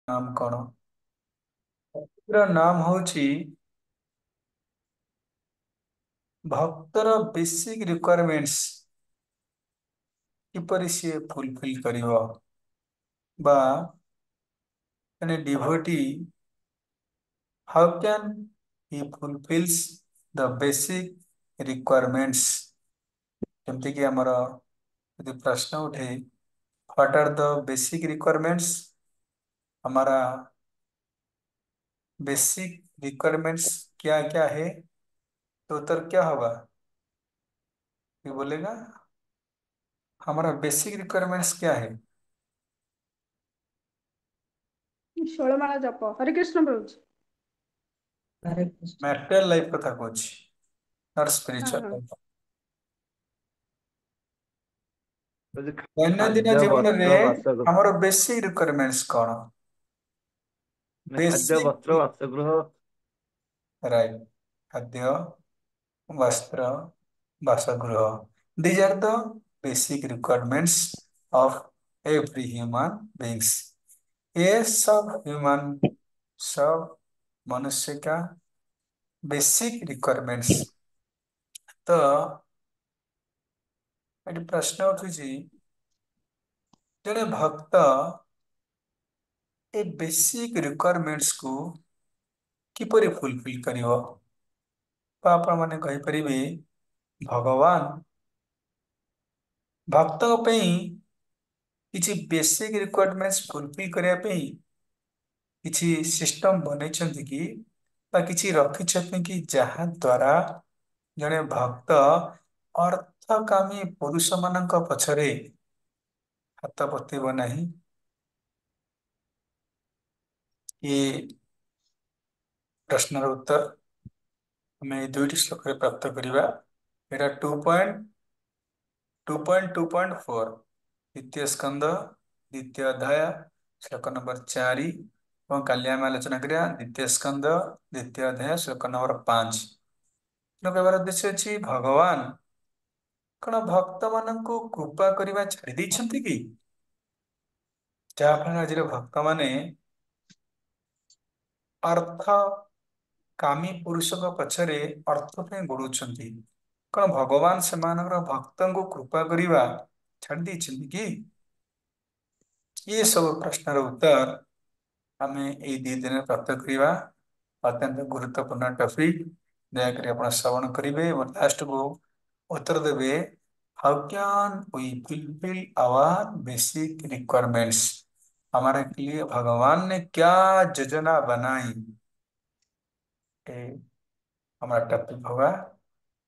नाम कौन पूरा नाम हଉଛି ଭକ୍ତର ବେସିକ ରିକ୍ୱାରମେଣ୍ଟସ୍ କିପରି ସିଏ ଫୁଲଫିଲ୍ କରିବ ବା ମାନେ devotee how can he fulfils the basic requirements ଯେମିତିକି ଆମର ଯଦି ପ୍ରଶ୍ନ ଉଠେ what are the basic requirements हमारा बेसिक रिक्वायरमेंट्स क्या क्या है तो उत्तर क्या होगा ये बोलेगा हमारा बेसिक रिक्वायरमेंट्स क्या है ଷୋଳମାଳ ଜପ ହରେ କୃଷ୍ଣ ପଢୁଛି। हरे कृष्ण। मैटेरियल लाइफ कथा कौच नॉट ହଁ स्पिरिचुअल ହଁ लाइफ ଯଦି दैनंदिन ଖାଦ୍ୟ जीवन रे ବସ୍ତ୍ର ବାସଗୃହ हमारा बेसिक रिक्वायरमेंट्स कौन ଖାଦ୍ୟ बेसिक ବସ୍ତ୍ର ବାସଗୃହ राइट खाद्य वस्त्र वासगृह these are the basic requirements of every human beings ये सब ह्यूमन सब मनुष्य का बेसिक रिक्वायरमेंट्स तो ये प्रश्न उठुची जड़े भक्त ए बेसिक रिक्वायरमेंट्स को किपरि फुलफिल करिवो तो आपण माने कहि परिबे भगवान भक्त पई किछि बेसिक रिक्वायरमेंट्स फुलफिल करिया पई किछि सिस्टम बनैछन्ति कि बा किछि रखिछन्ति कि जहा द्वारा जड़े भक्त अर्थकामी पुरुष मानक पछरे हाथ पतेब नाही ये प्रश्नर उत्तर आम दुईटी श्लोक प्राप्त करवा एटा 2.2.4 द्वितीय स्कंद द्वितीय अध्याय श्लोक नंबर 4 और काली आम आलोचना करिया द्वितीय स्कंद द्वितीय अध्याय श्लोक नंबर 5 कहबार उद्देश्य अच्छी भगवान कौन भक्त मानक कृपा करने छाड़ी देइछन्ति कि जहाँफल आज भक्त माने अर्थ कामी पुरुष पछरे अर्थ पे गोड़ुछन्ति कौन भगवान से भक्त को कृपा करने छाड़ी देइछन्ति कि ये सब प्रश्नर उत्तर आम यही दी दिन प्राप्त करवा अत्यंत गुरुत्वपूर्ण टॉपिक दयाकोरी आप श्रवण करेंगे और लास्ट को उत्तर देवे how can we fulfil our basic requirements हमारे लिए भगवान ने क्या योजना बनाई ये हमारा टॉपिक होगा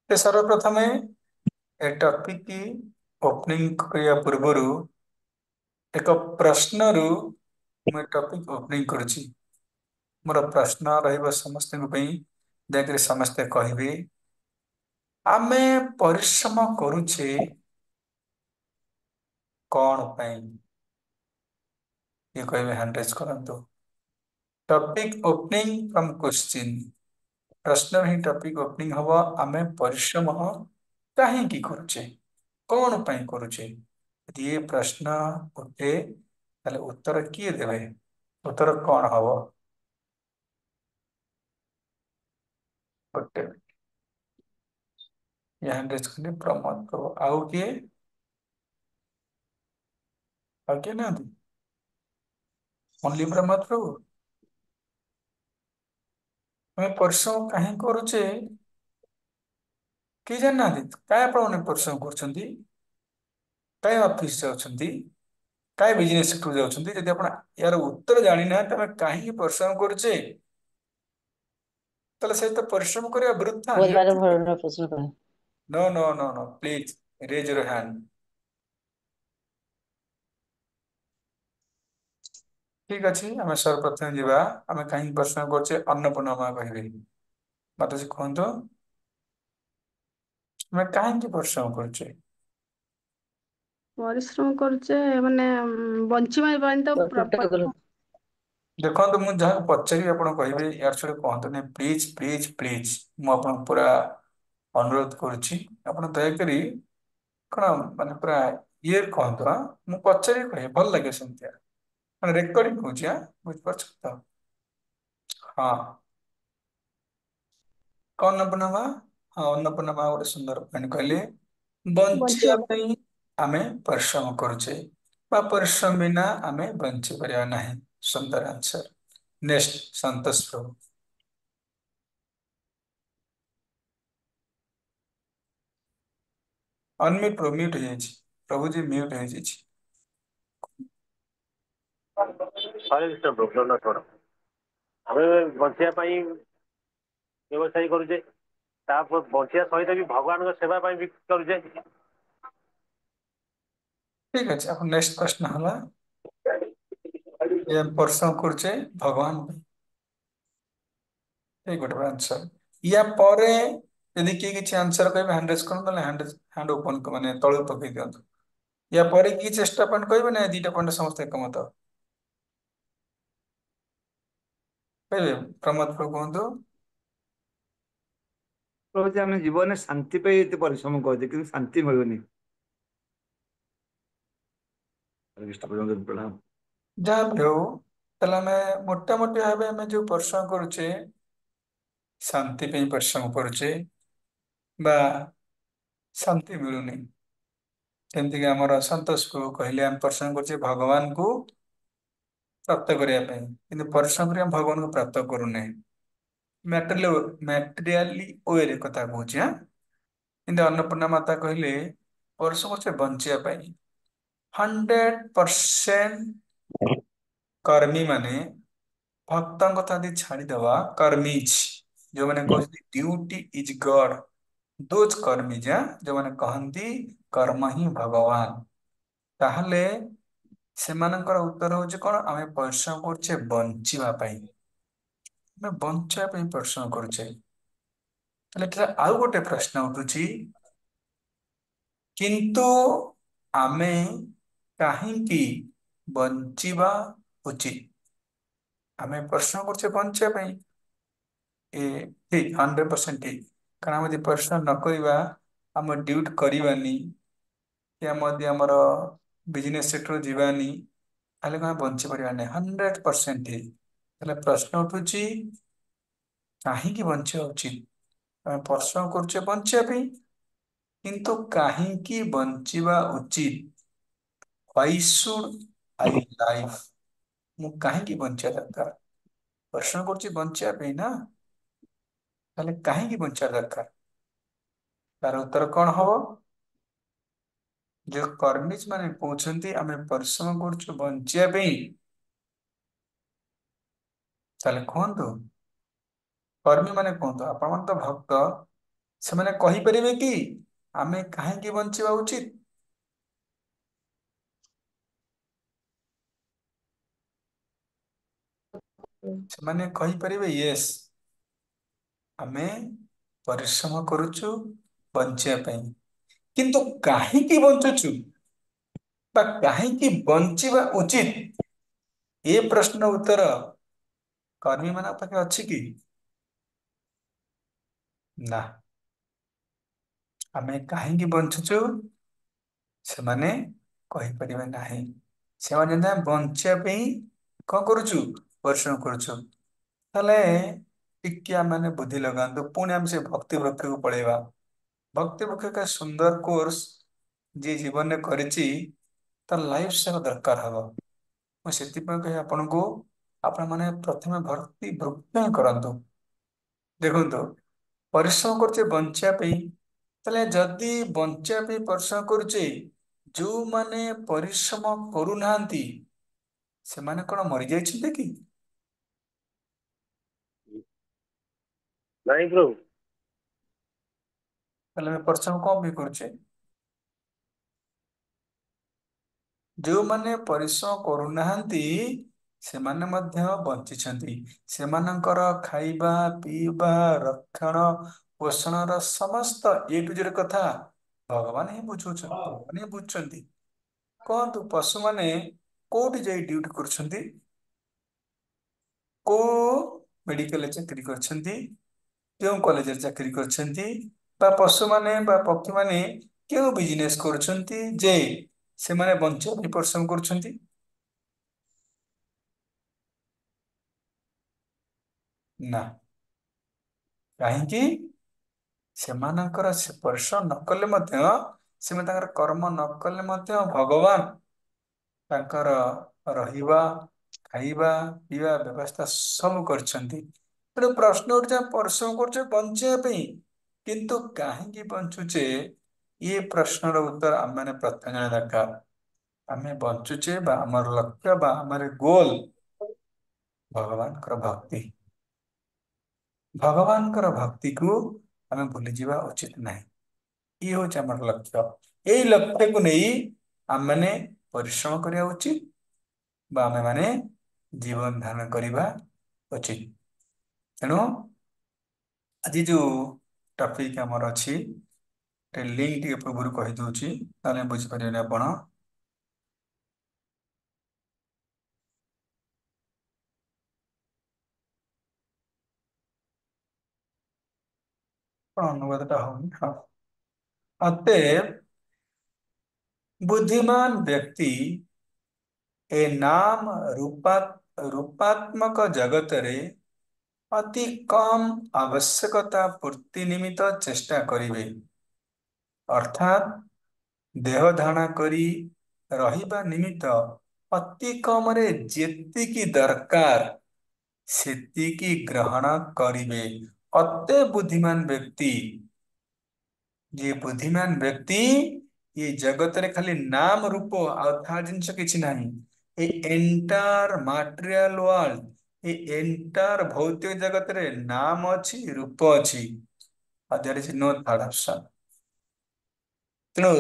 तो सर्वप्रथम ए टॉपिक की ओपनिंग करने पूर्व एक प्रश्न रु मैं टॉपिक ओपनिंग करुच्ची मोर प्रश्न रमस्त दयाकोरी समस्ते कहे आमे परिश्रम करुचे कौन पाई ये कहे हैंड रेज करंतु टॉपिक ओपनिंग फ्रॉम क्वेश्चन प्रश्न ही टॉपिक ओपनिंग हवा आमे परिश्रम कहीं करुचे कौन पाई करुचे यदि ये प्रश्न उठे ताले उत्तर किए देवे उत्तर कौन हवा गोटे ये हैंड रेज करने प्रमोद प्रभु आउ किए ना ओनली प्रमोद प्रभु हमें परिश्रम कहीं करुचे कि जानना क्या आप परिश्रम कर ऑफिस जाऊँगी क्या बिजनेस जाऊँगी यदि आप यार उत्तर जानी ना तो कहीं परिश्रम करुचे ताले से तो परिश्रम करिया वृथा बहुत बार निरर्थक भरण प्रश्न करें। No no no no please raise your hand ठीक अच्छे आम सर्वप्रथम जावा आम कहीं परिश्रम करचे अन्नपूर्णा माँ कहे मत से कहतु आम कहीं परिश्रम करचे ପରିଶ୍ରମ କରୁଛେ ମାନେ ବଞ୍ଚିବା ପାଇଁ ତ ଛୋଟ ଗଲ देखो तो मुझे जहाँ पचारि आप कहे यार छड़े कहतु नहीं प्लीज प्लीज प्लीज मुझे पूरा अनुरोध करुच्ची आप दयाकोरी कौन माने पूरा ये कहतु हाँ मुझे पचारि कहे भल लगे सेमती ମାନେ ରେକର୍ଡିଂ ହଉଛି ବୁଝିପାରୁଛ ତ? ହଁ। କଣ ଅନ୍ନପୂର୍ଣ୍ଣା? ହଁ, ଅନ୍ନପୂର୍ଣ୍ଣା ଗୋଟେ ସୁନ୍ଦର ପଏଣ୍ଟ କହିଲେ। ବଞ୍ଚିବା ବଞ୍ଚିବା ପାଇଁ ଆମେ ପରିଶ୍ରମ କରୁଛେ, ବା ପରିଶ୍ରମ ବିନା ଆମେ ବଞ୍ଚି ପାରିବା ନାହିଁ। ସୁନ୍ଦର ଆନ୍ସର। ନେକ୍ସଟ, ସନ୍ତୋଷ ପ୍ରଭୁ। ଅନମ୍ୟୁଟ ପ୍ରଭୁ, ମ୍ୟୁଟ ହେଇଯାଇଛି। ପ୍ରଭୁଜୀ ମ୍ୟୁଟ ହେଇଯାଇଛି। ହରେ କୃଷ୍ଣ ପ୍ରଭୁ, ଜଗନ୍ନାଥ ବଡ଼। ଆମେ ବଞ୍ଚିବା ପାଇଁ ବ୍ୟବସାୟ କରୁଛେ, ତାପରେ ବଞ୍ଚିବା ସହିତ ବି ଭଗବାନଙ୍କ ସେବା ପାଇଁ ବି କରୁଛେ। ଠିକ ଅଛି, ଆପଣ ନେକ୍ସଟ ପ୍ରଶ୍ନ ହେଲା ଯେ ପରିଶ୍ରମ କରୁଛେ ଭଗବାନ ପାଇଁ। ଏଇ ଗୋଟେ ଆନ୍ସର। ୟା ପରେ ଯଦି କିଏ କିଛି ଆନ୍ସର କହିବେ ହ୍ୟାଣ୍ଡ ରେଜ କରନ୍ତୁ, ନହେଲେ ହ୍ୟାଣ୍ଡ ଓପନ ମାନେ ତଳକୁ ପକେଇ ଦିଅନ୍ତୁ। ୟା ପରେ କି ଚେଷ୍ଟା ପଏଣ୍ଟ କହିବେ ନା ଦିଟା ପଏଣ୍ଟ ସମସ୍ତେ ଏକମତ କହିବେ? ପ୍ରମୋଦ ପ୍ରଭୁ କୁହନ୍ତୁ। କହୁଛି ଆମେ ଜୀବନରେ ଶାନ୍ତି ପାଇଁ ଏତେ ପରିଶ୍ରମ କରୁଛେ କିନ୍ତୁ ଶାନ୍ତି ମିଳୁନି। ହରେ କୃଷ୍ଣ ପ୍ରଣାମ। ଯାହା ବି ହଉ, ତାହେଲେ ଆମେ ମୋଟାମୋଟି ଭାବେ ଆମେ ଯୋଉ ପରିଶ୍ରମ କରୁଛେ, ଶାନ୍ତି ପାଇଁ ପରିଶ୍ରମ କରୁଛେ, ବା ଶାନ୍ତି ମିଳୁନି। ଯେମିତିକି ଆମର ସନ୍ତୋଷ ପ୍ରଭୁ କହିଲେ ଆମେ ପରିଶ୍ରମ କରୁଛେ ଭଗବାନଙ୍କୁ ପ୍ରାପ୍ତ କରିବା ପାଇଁ, କିନ୍ତୁ ପରିଶ୍ରମ କରି ଆମେ ଭଗବାନଙ୍କୁ ପ୍ରାପ୍ତ କରୁନେ। ମ୍ୟାଟେରିଆଲି ୱେରେ କଥା କହୁଛି। କିନ୍ତୁ ଅନ୍ନପୂର୍ଣ୍ଣା ମାତା କହିଲେ ପରିଶ୍ରମ କରୁଛେ ବଞ୍ଚିବା ପାଇଁ। 100% କର୍ମୀ ମାନେ ଭକ୍ତଙ୍କ କଥା ଯଦି ଛାଡ଼ିଦବା, କର୍ମୀଜ ଯୋଉମାନେ କହୁଛନ୍ତି ଡ୍ୟୁଟି ଇଜ ଗଡ, ଦୋଜ କର୍ମୀଜ ଯୋଉମାନେ କହନ୍ତି କର୍ମ ହିଁ ଭଗବାନ, ତାହେଲେ ସେମାନଙ୍କର ଉତ୍ତର ହଉଛି କଣ? ଆମେ ପରିଶ୍ରମ କରୁଛେ ବଞ୍ଚିବା ପାଇଁ। ଆମେ ବଞ୍ଚିବା ପାଇଁ ପରିଶ୍ରମ କରୁଛେ। ତାହେଲେ ଏଠାରେ ଆଉ ଗୋଟେ ପ୍ରଶ୍ନ ଉଠୁଛି, କିନ୍ତୁ ଆମେ କାହିଁକି ବଞ୍ଚିବା ଉଚିତ? ଆମେ ପରିଶ୍ରମ କରୁଛେ ବଞ୍ଚିବା ପାଇଁ, ଠିକ 100% ଠିକ। କାରଣ ଆମେ ଯଦି ପରିଶ୍ରମ ନ କରିବା, ଆମ ଡ୍ୟୁଟି କରିବାନି, କି ଆମେ ଯଦି ଆମର ବିଜନେସ ସେକ୍ଟର ଯିବାନି, ତାହେଲେ କଣ ବଞ୍ଚି ପାରିବା ନାହିଁ? 100% ଠିକ। ତାହେଲେ ପ୍ରଶ୍ନ ଉଠୁଛି କାହିଁକି ବଞ୍ଚିବା ଉଚିତ? ଆମେ ପରିଶ୍ରମ କରୁଛେ ବଞ୍ଚିବା ପାଇଁ, କିନ୍ତୁ କାହିଁକି ବଞ୍ଚିବା ଉଚିତ? Why should I life? ମୁଁ କାହିଁକି ବଞ୍ଚିବା ଦରକାର? ପରିଶ୍ରମ କରୁଛି ବଞ୍ଚିବା ପାଇଁ ନା, ତାହେଲେ କାହିଁକି ବଞ୍ଚିବା ଦରକାର? ତାର ଉତ୍ତର କଣ ହବ? ଯୋଉ କର୍ମିଜ ମାନେ କହୁଛନ୍ତି ଆମେ ପରିଶ୍ରମ କରୁଛୁ ବଞ୍ଚିବା ପାଇଁ, ତାହେଲେ କୁହନ୍ତୁ, କର୍ମୀ ମାନେ କୁହନ୍ତୁ, ଆପଣମାନେ ତ ଭକ୍ତ, ସେମାନେ କହିପାରିବେ କି ଆମେ କାହିଁକି ବଞ୍ଚିବା ଉଚିତ? ସେମାନେ କହିପାରିବେ ୟେସ୍, ଆମେ ପରିଶ୍ରମ କରୁଛୁ ବଞ୍ଚିବା ପାଇଁ। କିନ୍ତୁ କାହିଁକି ବଞ୍ଚୁଛୁ, ବା କାହିଁକି ବଞ୍ଚିବା ଉଚିତ, ଏ ପ୍ରଶ୍ନ ଉତ୍ତର କର୍ମୀ ମାନଙ୍କ ପାଖେ ଅଛି କି? ନା। ଆମେ କାହିଁକି ବଞ୍ଚୁଛୁ, ସେମାନେ କହିପାରିବେ ନାହିଁ। ସେମାନେ ଯେମିତି ଆମେ ବଞ୍ଚିବା ପାଇଁ କଣ କରୁଛୁ? ପରିଶ୍ରମ କରୁଛୁ। ତାହେଲେ ଟିକେ ଆମେ ମାନେ ବୁଦ୍ଧି ଲଗାନ୍ତୁ, ପୁଣି ଆମେ ସେ ଭକ୍ତି ବୃକ୍ଷକୁ ପଳେଇବା। ଭକ୍ତି ବୃକ୍ଷ ଏକ ସୁନ୍ଦର କୋର୍ସ, ଯିଏ ଜୀବନରେ କରିଛି ତାର ଲାଇଫ ସେବା ଦରକାର ହବ। ମୁଁ ସେଥିପାଇଁ କହି ଆପଣଙ୍କୁ, ଆପଣମାନେ ପ୍ରଥମେ ଭକ୍ତି ବୃକ୍ଷ ହିଁ କରନ୍ତୁ। ଦେଖନ୍ତୁ, ପରିଶ୍ରମ କରୁଛେ ବଞ୍ଚିବା ପାଇଁ, ତାହେଲେ ଯଦି ବଞ୍ଚିବା ପାଇଁ ପରିଶ୍ରମ କରୁଛେ, ଯୋଉମାନେ ପରିଶ୍ରମ କରୁନାହାନ୍ତି, ସେମାନେ କଣ ମରିଯାଇଛନ୍ତି କି? ନାଇଁ ପ୍ରଭୁ। ତାହେଲେ ଆମେ ପରିଶ୍ରମ କଣ ପାଇଁ କରୁଛେ? ଯୋଉମାନେ ପରିଶ୍ରମ କରୁନାହାନ୍ତି, ସେମାନେ ମଧ୍ୟ ବଞ୍ଚିଛନ୍ତି। ସେମାନଙ୍କର ଖାଇବା, ପିଇବା, ରକ୍ଷଣ ପୋଷଣର ସମସ୍ତ ଏ ଟୁ ଜେଡ୍ କଥା ଭଗବାନ ହିଁ ବୁଝଉଛନ୍ତି, ଭଗବାନ ହିଁ ବୁଝୁଛନ୍ତି। କୁହନ୍ତୁ, ପଶୁମାନେ କୋଉଠି ଯାଇ ଡ୍ୟୁଟି କରୁଛନ୍ତି? କୋଉ ମେଡିକାଲରେ ଚାକିରି କରିଛନ୍ତି? କେଉଁ କଲେଜରେ ଚାକିରି କରିଛନ୍ତି? ବା ପଶୁମାନେ ବା ପକ୍ଷୀମାନେ କେଉଁ ବିଜନେସ କରୁଛନ୍ତି ଯେ ସେମାନେ ବଞ୍ଚିବା ପାଇଁ ପରିଶ୍ରମ କରୁଛନ୍ତି? ନା। କାହିଁକି? ସେମାନଙ୍କର ସେ ପରିଶ୍ରମ ନ କଲେ ମଧ୍ୟ, ସେମାନେ ତାଙ୍କର କର୍ମ ନ କଲେ ମଧ୍ୟ ଭଗବାନ ତାଙ୍କର ରହିବା, ଖାଇବା, ପିଇବା ବ୍ୟବସ୍ଥା ସବୁ କରିଛନ୍ତି। ତେଣୁ ପ୍ରଶ୍ନ ଉଠୁଛି, ଆମେ ପରିଶ୍ରମ କରୁଛେ ବଞ୍ଚିବା ପାଇଁ, କିନ୍ତୁ କାହିଁକି ବଞ୍ଚୁଛେ? ଇଏ ପ୍ରଶ୍ନର ଉତ୍ତର ଆମେମାନେ ପ୍ରଥମେ ଜାଣିବା ଦରକାର। ଆମେ ବଞ୍ଚୁଛେ ବା ଆମର ଲକ୍ଷ୍ୟ ବା ଆମର ଗୋଲ ଭଗବାନଙ୍କର ଭକ୍ତି। ଭଗବାନଙ୍କର ଭକ୍ତିକୁ ଆମେ ଭୁଲିଯିବା ଉଚିତ ନାହିଁ। ଇଏ ହଉଛି ଆମର ଲକ୍ଷ୍ୟ। ଏଇ ଲକ୍ଷ୍ୟକୁ ନେଇ ଆମେମାନେ ପରିଶ୍ରମ କରିବା ଉଚିତ ବା ଆମେମାନେ ଜୀବନ ଧାରଣ କରିବା ଉଚିତ। ତେଣୁ ଆଜି ଯୋଉ ଟପିକ ଆମର ଅଛି, ଲିଙ୍କ ଟିକେ ପୂର୍ବରୁ କହିଦଉଛି, ତାହେଲେ ବୁଝିପାରିବେନି ଆପଣ। କଣ ଅନୁବାଦଟା ହଉନି? ହଁ। ଅତଏव बुद्धिमान व्यक्ति ए नाम रूपात्मक जगत रे अति कम आवश्यकता पूर्ति निमित्त चेष्टा करिवे। अर्थात देह धारणा करी रहिबा निमित्त अति कमरे जेतिकी दरकार सेतिकी ग्रहण करिवे। अते बुद्धिमान व्यक्ति, जे बुद्धिमान व्यक्ति, ये जगत रे खाली नाम रूप ଆଉ ତା ଜିନିଷ କିଛି ନାହିଁ। ଏ ଏଣ୍ଟାର ମାଟେରିଆଲ ୱାର୍ଲଡ, ଏ ଏଣ୍ଟାର ଭୌତିକ ଜଗତରେ ନାମ ଅଛି, ରୂପ ଅଛି, ଆଉ ଦେयर ଇଜ नो थर्ड ऑप्शन। ତେଣୁ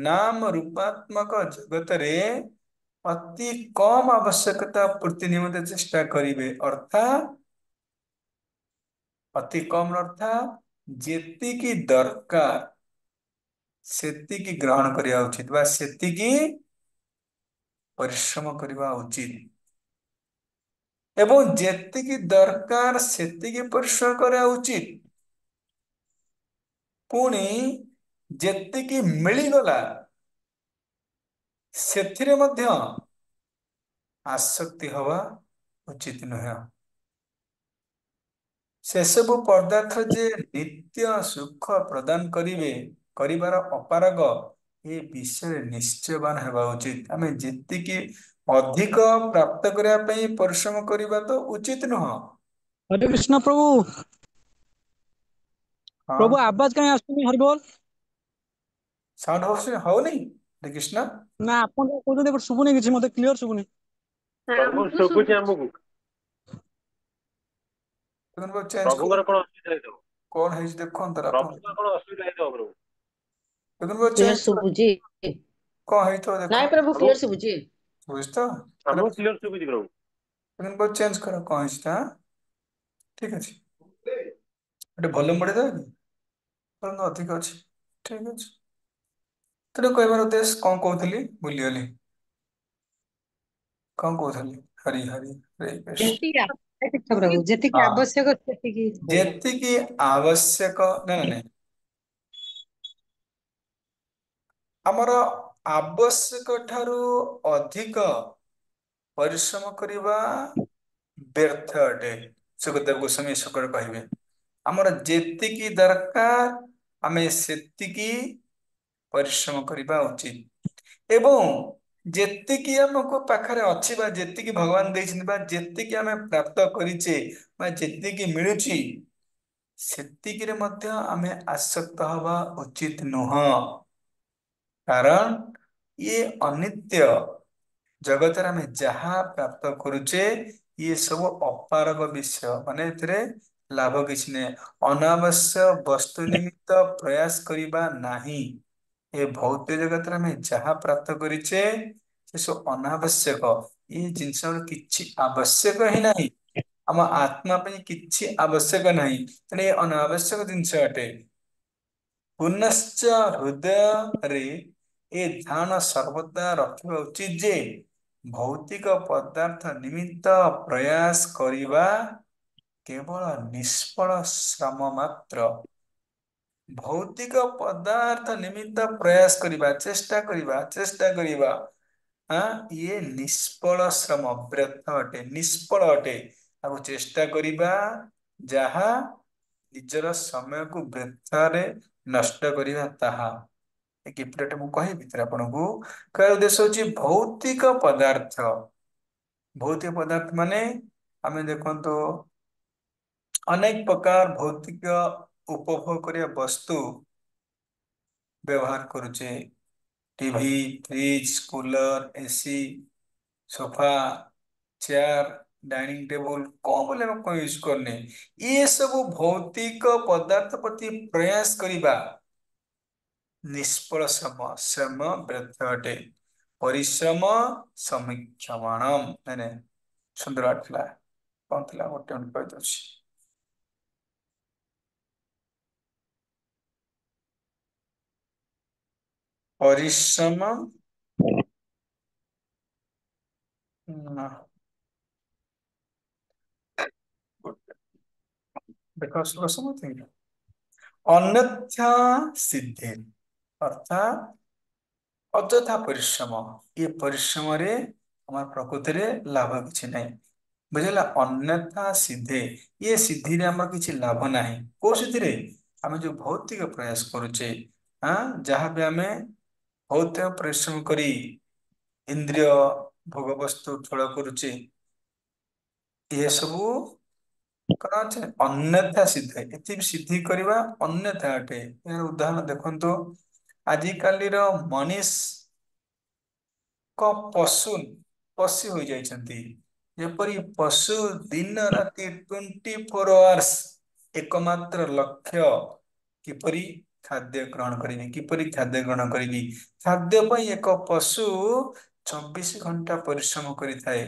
ନାମ ରୂପାତ୍ମକ ଜଗତରେ ଅତି କମ ଆବଶ୍ୟକତା ପୂର୍ତ୍ତି ନିମନ୍ତେ ଚେଷ୍ଟା କରିବେ। ଅର୍ଥାତ ଅତି କମ ଅର୍ଥାତ ଯେତିକି ଦରକାର ସେତିକି ଗ୍ରହଣ କରିବା ଉଚିତ ବା ସେତିକି ପରିଶ୍ରମ କରିବା ଉଚିତ। ଏବଂ ଯେତିକି ଦରକାର ସେତିକି ପରିଶ୍ରମ କରିବା ଉଚିତ। ପୁଣି ଯେତିକି ମିଳିଗଲା ସେଥିରେ ମଧ୍ୟ ଆସକ୍ତି ହବା ଉଚିତ ନୁହେଁ। ସେସବୁ ପଦାର୍ଥ ଯେ ନିତ୍ୟ ସୁଖ ପ୍ରଦାନ କରିବାର ଅପାରଗ, ଏ ବିଷୟରେ ନିଶ୍ଚୟବାନ ହେବା ଉଚିତ। ଆମେ ଯେତିକି ଅଧିକ ପ୍ରାପ୍ତ କରିବା ପାଇଁ ପରିଶ୍ରମ କରିବା ତ ଉଚିତ ନୁହଁ। हरे कृष्ण प्रभु। ହଁ, प्रभु आवाज कहीं आସୁନି हरिबोल। ସାଉଣ୍ଡ ହଉନି? ହରେ କୃଷ୍ଣ। ନା ଆପଣ ଯାହା କହୁଛନ୍ତି ବଟ୍ ଶୁଭୁନି କିଛି, ମତେ କ୍ଲିୟର ଶୁଭୁନି। ପ୍ରଭୁ ଆମକୁ ଶୁଭୁଛି ଶୁଭୁଛି। ଆମକୁ। ଚେଞ୍ଜ ପ୍ରଭୁଙ୍କର କଣ ଅସୁବିଧା ହେଇଥିବ? କଣ ହେଇଛି ଦେଖନ୍ତୁ ଆପଣ। ପ୍ରଭୁଙ୍କର କଣ ଅସୁବିଧା ହେଇଥିବ ପ୍ରଭୁ? କ୍ଲିୟର ଚେଞ୍ଜ ଶୁଭୁଛି? କଣ ହେଇଥିବ ଦେଖ। ନାଇଁ ପ୍ରଭୁ ପ୍ରଭୁ କ୍ଲିୟର ଶୁଭୁଛି। ବୁଝିଛ ତ? ଆମକୁ କ୍ଲିୟର ଶୁଭୁଛି ପ୍ରଭୁ। ଚେଞ୍ଜ କର, କଣ ହେଇଛି ତା? ଠିକ ଅଛି, ଗୋଟେ ଭଲ୍ୟୁମ ବଢେଇଦେବେ କି? ଅଧିକ ଅଛି, ଠିକ ଅଛି। ତେଣୁ କହିବାର ଉଦ୍ଦେଶ୍ୟ କଣ କହୁଥିଲି ଭୁଲିଗଲି। କଣ କହୁଥିଲି? ହରି ହରି ହରେ କୃଷ୍ଣ। ଯେତିକି ପ୍ରଭୁ ଯେତିକି ହଁ, ଆବଶ୍ୟକ ସେତିକି କରିବା। ଯେତିକି ଆବଶ୍ୟକ, ନାଇଁ ନାଇଁ, ଆମର ଆବଶ୍ୟକ ଠାରୁ ଅଧିକ ପରିଶ୍ରମ କରିବା ବ୍ୟର୍ଥ ଅଟେ। ସୁଖଦେବ ଗୋସ୍ୱାମୀ ଶୁକ୍ର କହିବେ, ଆମର ଯେତିକି ଦରକାର ଆମେ ସେତିକି ପରିଶ୍ରମ କରିବା ଉଚିତ। ଏବଂ ଯେତିକି ଆମକୁ ପାଖରେ ଅଛି ବା ଯେତିକି ଭଗବାନ ଦେଇଛନ୍ତି ବା ଯେତିକି ଆମେ ପ୍ରାପ୍ତ କରିଛେ ବା ଯେତିକି ମିଳୁଛି, ସେତିକିରେ ମଧ୍ୟ ଆମେ ଆସକ୍ତ ହବା ଉଚିତ ନୁହଁ। କାରଣ ଇଏ ଅନିତ୍ୟ। ଜଗତରେ ଆମେ ଯାହା ପ୍ରାପ୍ତ କରୁଛେ ଇଏ ସବୁ ଅପାରଗ ବିଷୟ, ମାନେ ଏଥିରେ ଲାଭ କିଛି ନାହିଁ। ଅନାବଶ୍ୟକ ବସ୍ତୁ ନିମିତ୍ତ ପ୍ରୟାସ କରିବା ନାହିଁ। ଏ ଭୌତିକ ଜଗତରେ ଆମେ ଯାହା ପ୍ରାପ୍ତ କରିଛେ ସେ ସବୁ ଅନାବଶ୍ୟକ। ଏଇ ଜିନିଷର କିଛି ଆବଶ୍ୟକ ହିଁ ନାହିଁ। ଆମ ଆତ୍ମା ପାଇଁ କିଛି ଆବଶ୍ୟକ ନାହିଁ, ତେଣୁ ଏ ଅନାବଶ୍ୟକ ଜିନିଷ ଅଟେ। ପୁନଶ୍ଚ ହୃଦୟରେ ଏ ଧ୍ୟାନ ସର୍ବଦା ରଖିବା ଉଚିତ ଯେ ଭୌତିକ ପଦାର୍ଥ ନିମିତ୍ତ ପ୍ରୟାସ କରିବା କେବଳ ନିଷ୍ଫଳ ଶ୍ରମ ମାତ୍ର। ଭୌତିକ ପଦାର୍ଥ ନିମିତ୍ତ ପ୍ରୟାସ କରିବା, ଚେଷ୍ଟା କରିବା, ଇଏ ନିଷ୍ଫଳ ଶ୍ରମ, ବ୍ୟର୍ଥ ଅଟେ, ନିଷ୍ଫଳ ଅଟେ। ଆଉ ଚେଷ୍ଟା କରିବା ଯାହା ନିଜର ସମୟକୁ ବୃଥାରେ ନଷ୍ଟ କରିବା ତାହା। ଏ ଗିଫ୍ଟଟା ମୁଁ କହିବି ଭିତରେ ଆପଣଙ୍କୁ କହିବାର ଉଦ୍ଦେଶ୍ୟ ହଉଛି ଭୌତିକ ପଦାର୍ଥ। ଭୌତିକ ପଦାର୍ଥ ମାନେ ଆମେ ଦେଖନ୍ତୁ ଅନେକ ପ୍ରକାର ଭୌତିକ ଉପଭୋଗ କରିବା ବସ୍ତୁ ବ୍ୟବହାର କରୁଛେ। TV, fridge, cooler, AC, sofa, chair, dining table କଣ ବୋଲି ଆମେ କଣ ୟୁଜ କରୁନେ। ଇଏ ସବୁ ଭୌତିକ ପଦାର୍ଥ ପ୍ରତି ପ୍ରୟାସ କରିବା ନିଷ୍ଫଳ ଶ୍ରମ ବ୍ୟର୍ଥ ଅଟେ। ପରିଶ୍ରମ ସମୀକ୍ଷମାଣ ନାଇଁ ନାଇଁ ସୁନ୍ଦର ଥିଲା। କଣ ଥିଲା ଗୋଟେ ମିନିଟ୍ କହିଦଉଛି। ପରିଶ୍ରମ ନା, ଦେଖ ସମଥିଙ୍ଗ ଅନ୍ୟଥା ସିଦ୍ଧି ଅର୍ଥାତ୍ ଅଯଥା ପରିଶ୍ରମ। ଏ ପରିଶ୍ରମରେ ଆମର ପ୍ରକୃତିରେ ଲାଭ କିଛି ନାହିଁ। ବୁଝିଲା ଅନ୍ୟଥା ସିଦ୍ଧେ ଇଏ ସିଦ୍ଧିରେ ଆମର କିଛି ଲାଭ ନାହିଁ। କୋଉ ସିଦ୍ଧିରେ ଆମେ ଯୋଉ ଭୌତିକ ପ୍ରୟାସ କରୁଛେ ଯାହାବି ଆମେ ଭୌତିକ ପରିଶ୍ରମ କରି ଇନ୍ଦ୍ରିୟ ଭୋଗ ବସ୍ତୁ ଠୁଳ କରୁଛେ ଏସବୁ କଣ ଅଛି ଅନ୍ୟଥା ସିଦ୍ଧେ ଏଠି ସିଦ୍ଧି କରିବା ଅନ୍ୟଥା ଅଟେ। ଏହାର ଉଦାହରଣ ଦେଖନ୍ତୁ ଆଜିକାଲିର ମନିଷ ପଶୁ ପଶୀ ହୋଇଯାଇଛନ୍ତି। ଯେପରି ପଶୁ ଦିନ ରାତି 24 ଆୱାର୍ସ ଏକମାତ୍ର ଲକ୍ଷ୍ୟ କିପରି ଖାଦ୍ୟ ଗ୍ରହଣ କରିବି କିପରି ଖାଦ୍ୟ ଗ୍ରହଣ କରିବି। ଖାଦ୍ୟ ପାଇଁ ଏକ ପଶୁ 24 ଘଣ୍ଟା ପରିଶ୍ରମ କରିଥାଏ।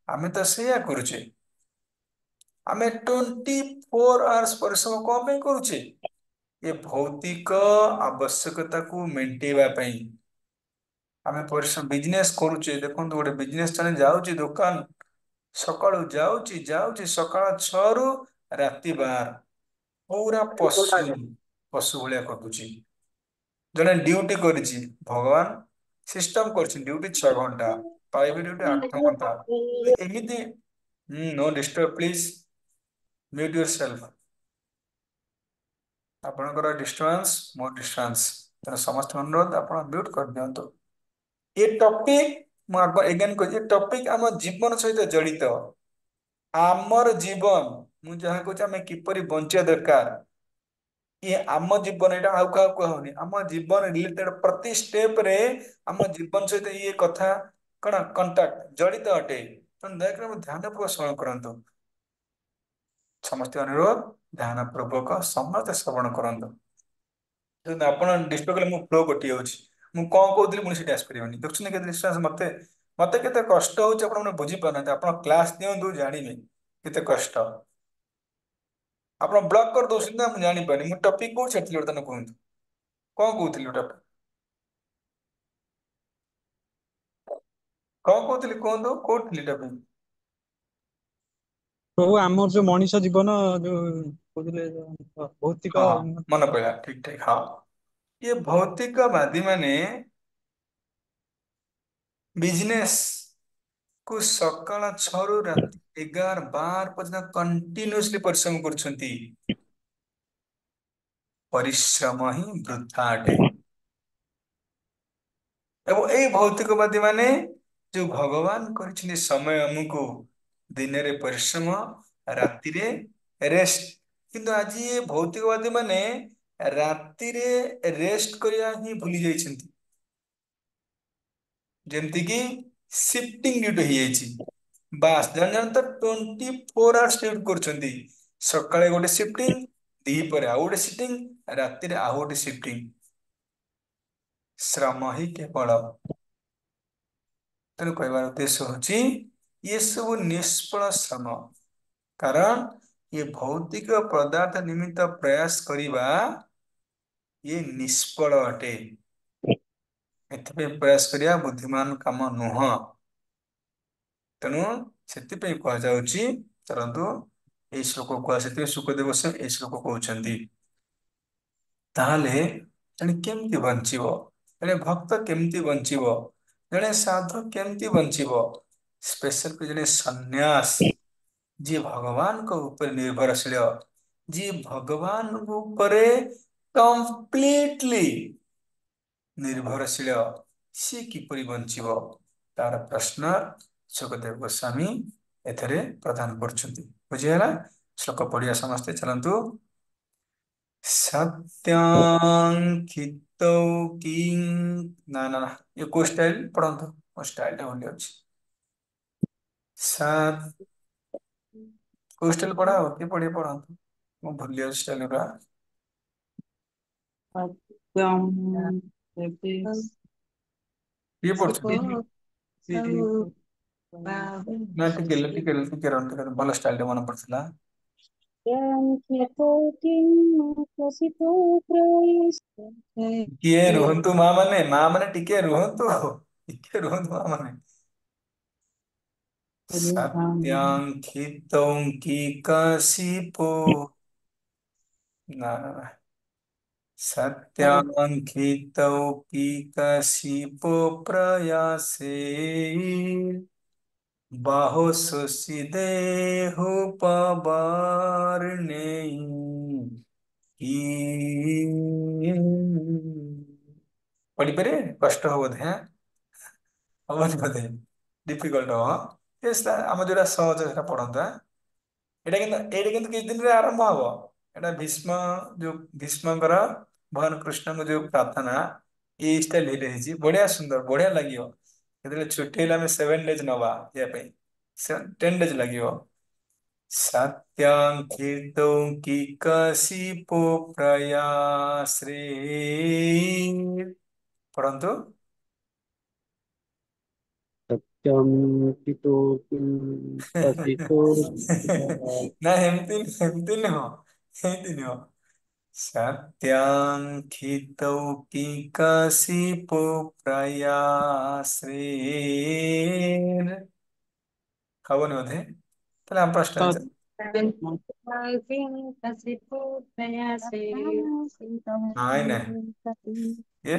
ଆମେ ତ ସେଇଆ କରୁଛେ। ଆମେ 24 ଆୱାର୍ସ ପରିଶ୍ରମ କଣ ପାଇଁ କରୁଛେ? ଏ ଭୌତିକ ଆବଶ୍ୟକତାକୁ ମେଣ୍ଟେଇବା ପାଇଁ। ଆମେ ପରିଶ୍ରମ ବିଜନେସ କରୁଛେ ଦେଖନ୍ତୁ ଗୋଟେ ବିଜନେସ ଜଣେ ଯାଉଛି ଦୋକାନ ସକାଳୁ ଯାଉଛି ସକାଳ 6 ରୁ ରାତି 12 ପୁରା ପଶୁ ପଶୁ ଭଳିଆ ଖଟୁଛି। ଜଣେ ଡ୍ୟୁଟି କରିଛି ଭଗବାନ ସିଷ୍ଟମ କରିଛି ଡ୍ୟୁଟି 6 ଘଣ୍ଟା ପାଇବେ ଡ୍ୟୁଟି 8 ଘଣ୍ଟା। ଏମିତି no disturb please mute your self. ଆପଣଙ୍କର ଡିଷ୍ଟର୍ବାନ୍ସ ମୋ ଡିଷ୍ଟର୍ବାନ୍ସ ତେଣୁ ସମସ୍ତଙ୍କ ଅନୁରୋଧ ଆପଣ ମ୍ୟୁଟ କରିଦିଅନ୍ତୁ। ଏ ଟପିକ ମୁଁ ଏଗେନ କହୁଛି ଟପିକ ଆମ ଜୀବନ ସହିତ ଜଡିତ। ଆମର ଜୀବନ ମୁଁ ଯାହା କହୁଛି ଆମେ କିପରି ବଞ୍ଚିବା ଦରକାର। ଇଏ ଆମ ଜୀବନ ଏଇଟା ଆଉ କାହାକୁ କୁହା ହଉନି ଆମ ଜୀବନ ରିଲେଟେଡ ପ୍ରତି ଷ୍ଟେପ ରେ ଆମ ଜୀବନ ସହିତ ଇଏ କଥା କଣ କଣ୍ଟାକ୍ଟ ଜଡିତ ଅଟେ। ତେଣୁ ଦୟାକରି ଧ୍ୟାନ ପୂର୍ବକ ଶ୍ରବଣ କରନ୍ତୁ। ସମସ୍ତ ଅନୁରୋଧ ଧ୍ୟାନ ପୂର୍ବକ ସମସ୍ତେ ଶ୍ରବଣ କରନ୍ତୁ। ଆପଣ ଡିଷ୍ଟର୍ବ କଲେ ମୁଁ ଫ୍ଲୋ କଟି ଯାଉଛି। ମୁଁ କଣ କହୁଥିଲି ପୁଣି ସେଠି ଆସିପାରିବନି ଦେଖୁଛନ୍ତି କେତେ ଡିଷ୍ଟାନ୍ସ ମତେ କେତେ କଷ୍ଟ ହଉଛି ଆପଣ ମାନେ ବୁଝିପାରୁନାହାନ୍ତି ଆପଣ କ୍ଲାସ ନିଅନ୍ତୁ ଜାଣିବେ କେତେ କଷ୍ଟ। ଆପଣ ବ୍ଲକ୍ କରିଦଉଛନ୍ତି ନା ମୁଁ ଜାଣିପାରୁନି ମୁଁ ଟପିକ କୋଉଠି ଛାଡିଥିଲି ବର୍ତ୍ତମାନ କୁହନ୍ତୁ କଣ କହୁଥିଲି ଟପିକ କଣ କହୁଥିଲି କୁହନ୍ତୁ କୋଉଠି ଥିଲି ଟପିକ? ପ୍ରଭୁ ଆମର ଯୋଉ ମଣିଷ ଜୀବନ ଯୋଉ କହୁଥିଲେ ହଁ ଭୌତିକ ହଁ ମନେ ପଡିଲା ଠିକ ଠିକ ହଁ ଇଏ ଭୌତିକବାଦୀ ମାନେ ବିଜନେସ୍ କୁ ସକାଳ 6 ରୁ ରାତି 11 12 ପର୍ଯ୍ୟନ୍ତ କଣ୍ଟିନ୍ୟୁସଲି ପରିଶ୍ରମ କରୁଛନ୍ତି। ପରିଶ୍ରମ ହିଁ ବୃଥା ଅଟେ। ଏବଂ ଏଇ ଭୌତିକବାଦୀ ମାନେ ଯୋଉ ଭଗବାନ କରିଛନ୍ତି ସମୟ ଆମକୁ ଦିନରେ ପରିଶ୍ରମ ରାତିରେ ରେଷ୍ଟ କିନ୍ତୁ ଆଜି ଏ ଭୌତିକବାଦୀ ମାନେ ରାତିରେ ରେଷ୍ଟ କରିବା ହିଁ ଭୁଲି ଯାଇଛନ୍ତି। ଯେମିତି କିି ସିଫ୍ଟିଂ ଡ୍ୟୁଟି ହେଇଯାଇଛି। ବାସ୍ ଜଣେ ଜଣେ ତ 24 ଆୱାର୍ସ ଡ୍ୟୁଟି କରୁଛନ୍ତି। ସକାଳେ ଗୋଟେ ସିଫ୍ଟିଂ ଦିପହରେ ଆଉ ଗୋଟେ ସିଫ୍ଟିଂ ରାତିରେ ଆଉ ଗୋଟେ ସିଫ୍ଟିଂ। ଶ୍ରମ ହିଁ କେବଳ ତେଣୁ କହିବାର ଉଦ୍ଦେଶ୍ୟ ହଉଛି ଇଏ ସବୁ ନିଷ୍ଫଳ ଶ୍ରମ। କାରଣ ଏ ଭୌତିକ ପଦାର୍ଥ ନିମିତ୍ତ ପ୍ରୟାସ କରିବା ଇଏ ନିଷ୍ଫଳ ଅଟେ। ଏଥିପାଇଁ ପ୍ରୟାସ କରିବା ବୁଦ୍ଧିମାନ କାମ ନୁହଁ। ତେଣୁ ସେଥିପାଇଁ କୁହାଯାଉଛି ଧରନ୍ତୁ ଏଇ ଶ୍ଲୋକ କୁହା ସେଥିପାଇଁ ସୁଖଦେବ ଗୋସ୍ୱାମୀ ଏଇ ଶ୍ଲୋକ କହୁଛନ୍ତି। ତାହେଲେ ଜଣେ କେମିତି ବଞ୍ଚିବ ଜଣେ ଭକ୍ତ କେମିତି ବଞ୍ଚିବ? ଜଣେ ସାଧୁ କେମିତି ବଞ୍ଚିବ ସ୍ପେଶାଲ ଜଣେ ସନ୍ନ୍ୟାସ जी भगवान को ऊपर निर्भरशील जी भगवान ऊपरे कंप्लीटली ନିର୍ଭରଶୀଳ ସିଏ କିପରି ବଞ୍ଚିବ ତାର ପ୍ରଶ୍ନ ସୁଖଦେବ ଗୋସ୍ୱାମୀ ଏଥିରେ ପ୍ରଦାନ କରୁଛନ୍ତି ବୁଝିହେଲା ଶ୍ଲୋକ ପଢିବା ସମସ୍ତେ ଚାଲନ୍ତୁ ସତ୍ୟଂ କ୍ଷିତୌ କିଂ ନା ନା ନା ये କୋଉ ଷ୍ଟାଇଲ ପଢନ୍ତୁ ମୋ ଷ୍ଟାଇଲଟା ଭୁଲି ଅଛି ସତ୍ କୋଉ ଷ୍ଟାଇଲ ପଢା ହବ କିଏ ପଢିଏ ପଢନ୍ତୁ ମୁଁ ଭୁଲି ଅଛି ଷ୍ଟାଇଲ ଗୁରା ସତ୍ୟମ୍ ଏବେ କିଏ ପଢୁଛନ୍ତି ଶିବ ପିଠି ସବୁ ବାହୁ ନା ଟିକେ ରହ ଟିକେ ଭଲ ଷ୍ଟାଇଲ ଟା ମନେ ପଡୁଥିଲା କିଏ ରୁହନ୍ତୁ ମା ମାନେ ଟିକେ ରୁହନ୍ତୁ ମା ମାନେ ସତ୍ୟାଙ୍କିତଂ କି କାଶିପୋ ନା ନା ନା ସତ୍ୟାଙ୍କିତौ କି କାଶିପୋ ପ୍ରୟାସେ ବାହୋଶୋଷି ଦେହୁ ପବାର୍ଣେ କି ପଢିପାରିବେ କଷ୍ଟ ହବ ବୋଧେ ହବନି ବୋଧେ ଡିଫିକଲ୍ଟ ହବ ଆମ ଯୋଉଟା ସହଜ ସେଟା ପଢନ୍ତୁ ଏଇଟା କିନ୍ତୁ କିଛି ଦିନରେ ଆରମ୍ଭ ହବ ଏଇଟା ଭୀଷ୍ମଙ୍କର ଭଗବାନ କୃଷ୍ଣଙ୍କ ଯୋଉ ପ୍ରାର୍ଥନା ଏଇ ଷ୍ଟାଇଲ ହେଇଛି ବଢିଆ ସୁନ୍ଦର ବଢିଆ ଲାଗିବ ଯେତେବେଳେ ଛୁଟି ହେଲେ ଆମେ 7 ଡେଜ ନବା ଯିବା ପାଇଁ 10 ଡେଜ ଲାଗିବ ସତ୍ୟାଙ୍କିତୌ କି କାଶିପୋ ପ୍ରୟାସ୍ରେ ପଢନ୍ତୁ ସତ୍ୟମ୍ କିତୁ କସିतो ନା ଏମିତି ନୁହଁ ଏମିତି ନୁହଁ ସତ୍ୟାଙ୍କିତୌ କି କାଶିପୋ ପ୍ରୟାସ୍ରେ ହବନି ବୋଧେ ତାହେଲେ ଆମ ଷ୍ଟାଇଲ ନାଇଁ ନାଇଁ ये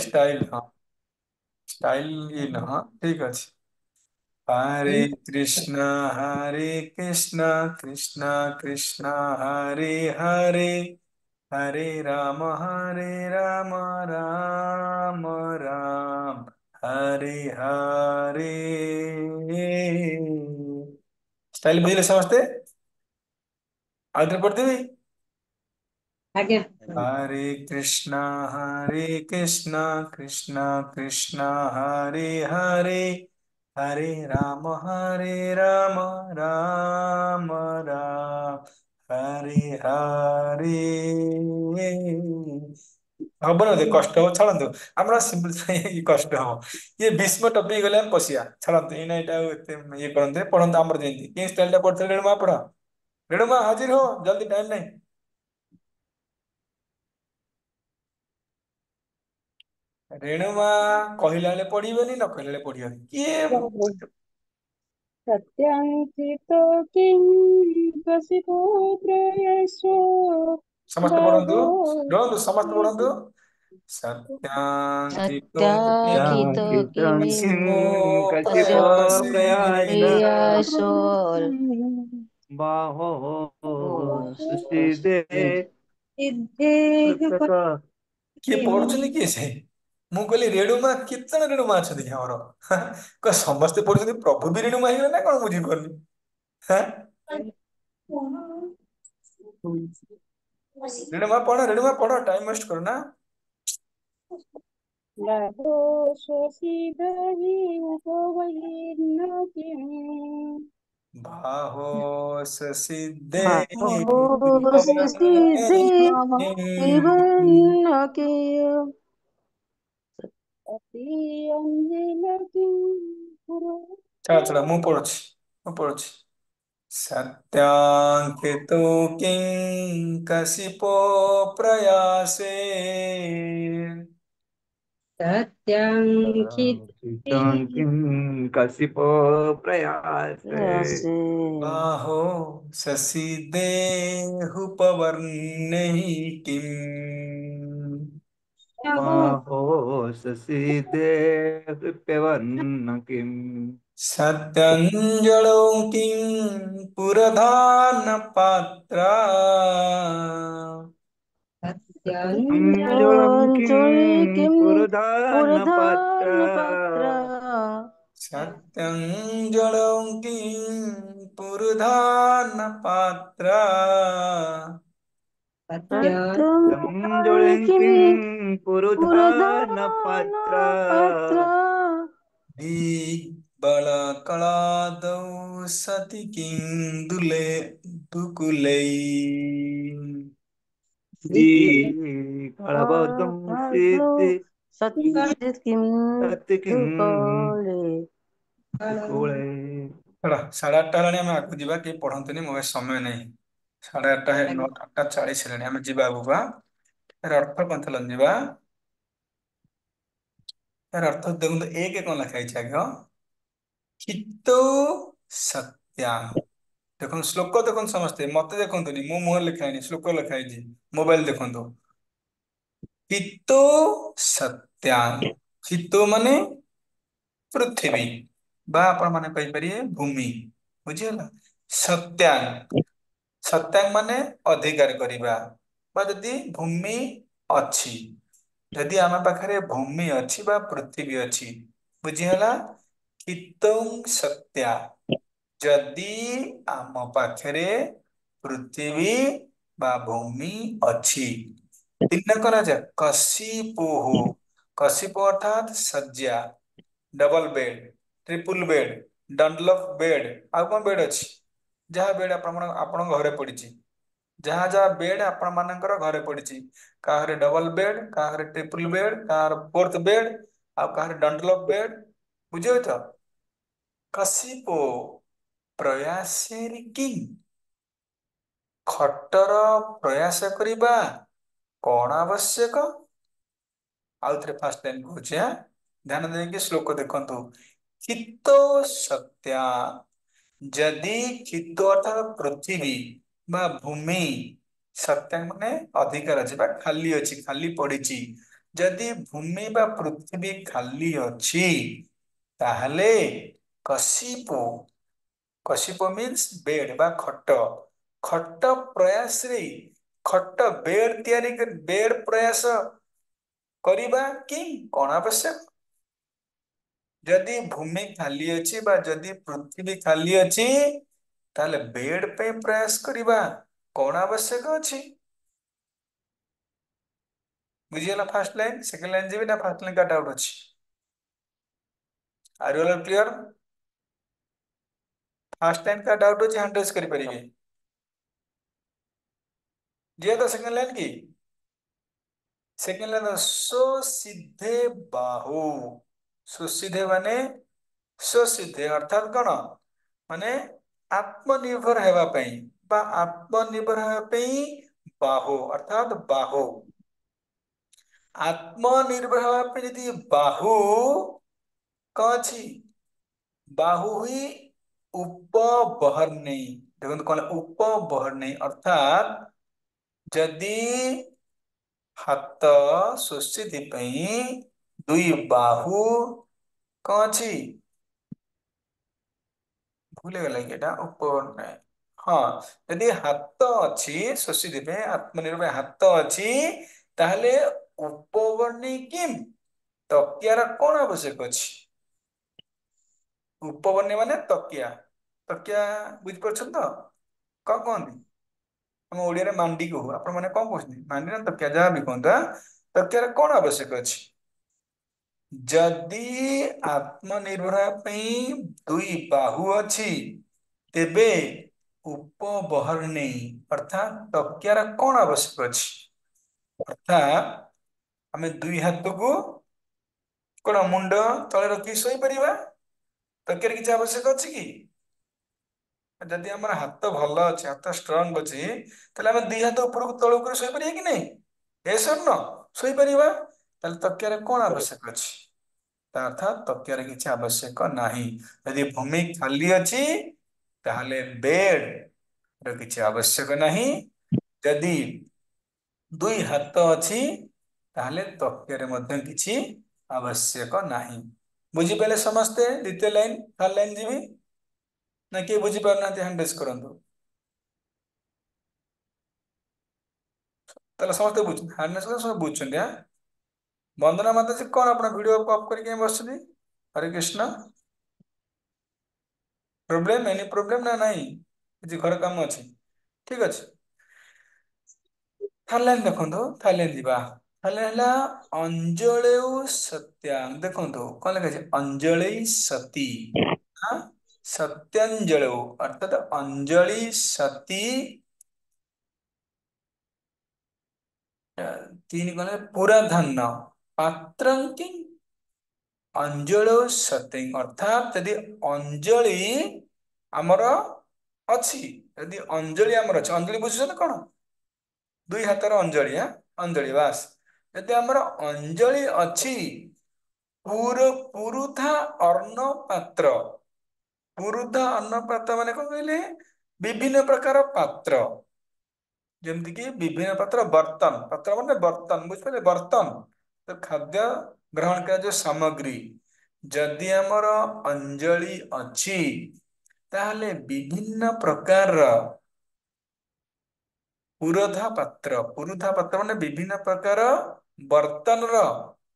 स्टाइल ये नहा ठीक ଅଛି हरे कृष्णा कृष्णा कृष्णा हरे हरे हरे राम राम राम हरे हरे स्टाइल बुझିଲେ ସମସ୍ତେ ଆଉ ଥରେ ପଢିଦେବି ଆଜ୍ଞା हरे कृष्णा कृष्णा कृष्णा हरे हरे हरे राम राम राम हरे हरे ହବନି ବୋଧେ କଷ୍ଟ ହବ ଛାଡ଼ନ୍ତୁ ଆମର ସିମ୍ପଲ କଷ୍ଟ ହବ ଇଏ ଭୀଷ୍ମ ଟପିକ ଗଲେ ଆମେ ପଶିବା ଛାଡ଼ନ୍ତୁ ଏଇନା ଏଇଟା ଆଉ ଏତେ ଇଏ କରନ୍ତେ ପଢନ୍ତୁ ଆମର ଯେମିତି କେଉଁ ଷ୍ଟାଇଲଟା ପଢୁଥିଲେ ରେଣୁମା ପଢ ରେଣୁମା ହାଜିର ହୋ ଜଲ୍ଦି ଟାଇମ ନାହିଁ ରେଣୁମା କହିଲା ବେଳେ ପଢିବନି ନ କହିଲା ବେଳେ ପଢିବନି କିଏ सत्याङ्कितो किं वसिपुत्रयशो ସମସ୍ତେ ପଢନ୍ତୁ बाहो ରୁହନ୍ତୁ ସମସ୍ତେ ପଢନ୍ତୁ सत्याङ्कितो सत्याङ्कित किंसितो कस्य प्रयासे प्रयासोऽल् बाहो सुशीदे सिद्धेः कृतक କିଏ ପଢୁଛନ୍ତି କିଏ ସେ ମୁଁ କହିଲି ରେଣୁମା କେତେ ଜଣ ରେଣୁମା ଅଛନ୍ତି କି ଆମର କଣ ସମସ୍ତେ ପଢୁଛନ୍ତି ପ୍ରଭୁ ବି ରେଣୁମା ହେଇଗଲେ ନା କଣ ବୁଝିପାରୁନି ହାଁ ରେଣୁମା ପଢ ଟାଇମ ୱେଷ୍ଟ କର ନା बाहो स्वसीदहि उपवयेन्न किम् बाहो सिद्धे अपि अञ्जल किं ଛାଡ଼ ଛାଡ଼ पुरो ମୁଁ ପଢୁଛି सत्याङ्कितो किं कशिपो प्रयासे सत्याङ्किते किं कसिपो प्रयासे बाहो शशिदेहुपवर्णैः किम् बाहो शशीदे हृप्यवन्न किम् सत्यञ्जलौ किं पुरधानपात्रा अञ्जलं सत्याञ्जलि किं किं पुरधानपात्र पुरधानपात्र सत्यञ्जलौ किं पुरधानपात्रा सत्यञ्जलि अञ्जलिं किं किं पुरधानपात्र पुरधानपात्र दिग्बलकलादौ सति किं दुकुलै श्रीकळवदं भाग्यो सिद्धि सत्य किं सत्य किं दुकोळे କୋଳେ ହେଲା 8:30 ହେଲାଣି ଆମେ ଆଗକୁ ଯିବା କେହି ପଢନ୍ତୁନି ମୋ ପାଖେ ସମୟ ନାହିଁ 8:30 9:40 ହେଲାଣି ଆମେ ଯିବା ଆଗକୁ ଏହାର ଅର୍ଥ କଣ ଥିଲା ଯିବା ଏହାର ଅର୍ଥ ଦେଖନ୍ତୁ ଏକ କଣ ଲେଖା ହେଇଛି ଆଗ ହିତ ସତ୍ୟା ଦେଖନ୍ତୁ ଶ୍ଲୋକ ଦେଖନ୍ତୁ ସମସ୍ତେ ମତେ ଦେଖନ୍ତୁନି ମୋ ମୁହଁରେ ଲେଖା ହେଇନି ଶ୍ଲୋକ ଲେଖା ହେଇଛି ମୋବାଇଲ ଦେଖନ୍ତୁ ହିତ ସତ୍ୟା ହିତ ମାନେ ପୃଥିବୀ ବା ଆପଣ ମାନେ କହିପାରିବେ ଭୂମି ବୁଝିଗଲା ସତ୍ୟାଂ ସତ୍ୟାଂ ମାନେ ଅଧିକାର କରିବା ବା ଯଦି ଭୂମି ଅଛି ଯଦି ଆମ ପାଖରେ ଭୂମି ଅଛି ବା ପୃଥିବୀ ଅଛି ବୁଝିଗଲା ହିତଂ ସତ୍ୟା ଯଦି ଆମ ପାଖରେ ପୃଥିବୀ ବା ଭୂମି ଅଛି ତିନ କରାଯାଏ କଶିପୋହ କଶିପୋହ ଅର୍ଥାତ୍ ଶଯ୍ୟା double bed triple bed Dunlop bed ଆଉ କଣ ବେଡ୍ ଅଛି ଯାହା ବେଡ୍ ଆପଣଙ୍କ ଘରେ ପଡିଛି ଯାହା ଯାହା ବେଡ୍ ଆପଣ ମାନଙ୍କର ଘରେ ପଡିଛି କାହା ଘରେ ଡବଲ ବେଡ୍ କାହା ଘରେ ଟ୍ରିପୁଲ ବେଡ୍ କାହାର ଫୋର୍ଥ ବେଡ୍ ଆଉ କାହାର ଡନଲଫ ବେଡ୍ ବୁଝିବେ ତ କଶିପୋ ପ୍ରୟାସେର କି ଖଟର ପ୍ରୟାସ କରିବା କଣ ଆବଶ୍ୟକ ଆଉ ଥରେ ଫାଷ୍ଟ ଟାଇମ କହୁଛି ଧ୍ୟାନ ଦେଇକି ଶ୍ଲୋକ ଦେଖନ୍ତୁ ହିତ ସତ୍ୟା ଯଦି ହିତ ଅର୍ଥାତ ପୃଥିବୀ ବା ଭୂମି ସତ୍ୟା ମାନେ ଅଧିକାର ଅଛି ବା ଖାଲି ଅଛି ଖାଲି ପଡିଛି ଯଦି ଭୂମି ବା ପୃଥିବୀ ଖାଲି ଅଛି ତାହେଲେ କଶିପୋ କଶିପ ମିନ୍ସ ବେଡ୍ ବା ଖଟ ଖଟ ପ୍ରୟାସରେ ଖଟ ବେଡ୍ ତିଆରି ବେଡ୍ ପ୍ରୟାସ କରିବା କି କଣ ଆବଶ୍ୟକ ଯଦି ଭୂମି ଖାଲି ଅଛି ବା ଯଦି ପୃଥିବୀ ଖାଲି ଅଛି ତାହେଲେ ବେଡ୍ ପାଇଁ ପ୍ରୟାସ କରିବା କଣ ଆବଶ୍ୟକ ଅଛି ବୁଝିଗଲା ଫାର୍ଷ୍ଟ ଲାଇନ୍ ସେକେଣ୍ଡ ଲାଇନ୍ ଯିବି ନା ଫାର୍ଷ୍ଟ ଲାଇନ୍ କା ଡାଉଟ୍ ଅଛି are you all clear first line का डाउट ଅଛି ହ୍ୟାଣ୍ଡ ରେଜ୍ କରିପାରିବେ ଯିଏ ତ ସେକେଣ୍ଡ ଲାଇନ୍ କି ସେକେଣ୍ଡ ଲାଇନ୍ ସୋ ସିଧେ ବାହୁ ସୁସିଧେ ମାନେ ସ୍ୱସିଧେ ଅର୍ଥାତ୍ କଣ ମାନେ ଆତ୍ମନିର୍ଭର ହେବା ପାଇଁ ବା ଆତ୍ମନିର୍ଭର ହେବା ପାଇଁ ବାହୁ ଅର୍ଥାତ୍ ବାହୁ ଆତ୍ମନିର୍ଭର ହେବା ପାଇଁ ଯଦି ବାହୁ କଣ ଅଛି ବାହୁ ହି ଉପବହର୍ଣ୍ଣେଇ ଦେଖନ୍ତୁ କଣ ଉପବହର୍ଣ୍ଣେଇ ଅର୍ଥାତ୍ ଯଦି ହାତ ସୁസ്ഥିତି ପାଇଁ ଦୁଇ ବାହୁ କଣ ଅଛି ଭୁଲ ହେଇଗଲା କି ଏଟା ଉପବର୍ଣ୍ଣେଇ ହଁ ଯଦି ହାତ ଅଛି ସୁസ്ഥିତି ପାଇଁ ଆତ୍ମନିର୍ଭର ହାତ ଅଛି ତାହେଲେ ଉପବର୍ଣ୍ଣେଇ କିମ୍ ତକିଆର କଣ ଆବଶ୍ୟକ ଅଛି ଉପବର୍ଣ୍ଣେଇ ମାନେ ତକିଆ ତକିଆ ବୁଝିପାରୁଛନ୍ତି ତ କଣ କହନ୍ତି ଆମ ଓଡିଆରେ ମାଣ୍ଡି କହୁ ଆପଣ ମାନେ କଣ କହୁଛନ୍ତି ମାଣ୍ଡି ନା ତକିଆ ଯାହା ବି କୁହନ୍ତୁ ତକିଆର କଣ ଆବଶ୍ୟକ ଅଛି ଯଦି ଆତ୍ମନିର୍ଭର ପାଇଁ ଦୁଇ ବାହୁ ଅଛି ତେବେ ଉପବହର୍ଣ୍ଣେଇ ଅର୍ଥାତ୍ ତକିଆର କଣ ଆବଶ୍ୟକ ଅଛି ଅର୍ଥାତ୍ ଆମେ ଦୁଇ ହାତକୁ କଣ ମୁଣ୍ଡ ତଳେ ରଖି ଶୋଇପାରିବା ତକିଆର କିଛି ଆବଶ୍ୟକ ଅଛି କି ଯଦି ଆମର ହାତ ଭଲ ଅଛି ହାତ ଷ୍ଟ୍ରଙ୍ଗ ଅଛି ତାହେଲେ ଆମେ ଦି ହାତ ଉପରକୁ ତଳ ଉପରେ ଶୋଇପାରିବା କି ନାଇଁ ୟେସ୍ ଅର୍ ନୋ ଶୋଇପାରିବା ତାହେଲେ ତକିଆରେ କଣ ଆବଶ୍ୟକ ଅଛି ତା ଅର୍ଥାତ୍ ତକିଆର କିଛି ଆବଶ୍ୟକ ନାହିଁ ଯଦି ଭୂମି ଖାଲି ଅଛି ତାହେଲେ ବେଡ୍ ର କିଛି ଆବଶ୍ୟକ ନାହିଁ ଯଦି ଦୁଇ ହାତ ଅଛି ତାହେଲେ ତକିଆରେ ମଧ୍ୟ କିଛି ଆବଶ୍ୟକ ନାହିଁ बुझिपारे समस्ते द्वितीय लाइन थर्ड लाइन जीवी ना किए बुझिपार ना हैंड रेज करंतु ताले समस्ते बुझ हैंड रेज कर सब बुझछन्ती हां वंदना माता जी कौन अपना वीडियो को ऑफ करके बसछन्ती हरे कृष्ण प्रोब्लेम एनी प्रोब्लेम ना नहीं किसी घर काम अछि ठीक अछि थाईलैंड देखो थाईलैंड जीवा थाईलैंड है अंजलेउ सत्यां देखो कौन लिखा है अंजलि सती हाँ सत्यांजलि अर्थात अंजलि सती तीन कौन पूरा धन पात्र अंजल सती अर्थात यदि अंजलि आमर अच्छी यदि अंजलि आमर अच्छी अंजलि बुझुछन कौन दुई हाथर अंजलि हाँ अंजलि बास यदि आमर अंजलि अच्छी पुरुधा अर्ण पात्र पुरुधा अन्न पात्र माने कौन कहले विभिन्न प्रकार पात्र ଯେମିତି କି ବିଭିନ୍ନ ପାତ୍ର ବର୍ତ୍ତନ ପାତ୍ର ମାନେ ବର୍ତ୍ତନ ବୁଝିପାରିଲେ ବର୍ତ୍ତନ ତ ଖାଦ୍ୟ ଗ୍ରହଣ କରିବା ଯୋଉ ସାମଗ୍ରୀ ଯଦି ଆମର ଅଞ୍ଜଳି ଅଛି ତାହେଲେ ବିଭିନ୍ନ ପ୍ରକାରର ପୁରୁଧା ପାତ୍ର ମାନେ ବିଭିନ୍ନ ପ୍ରକାର ବର୍ତ୍ତନର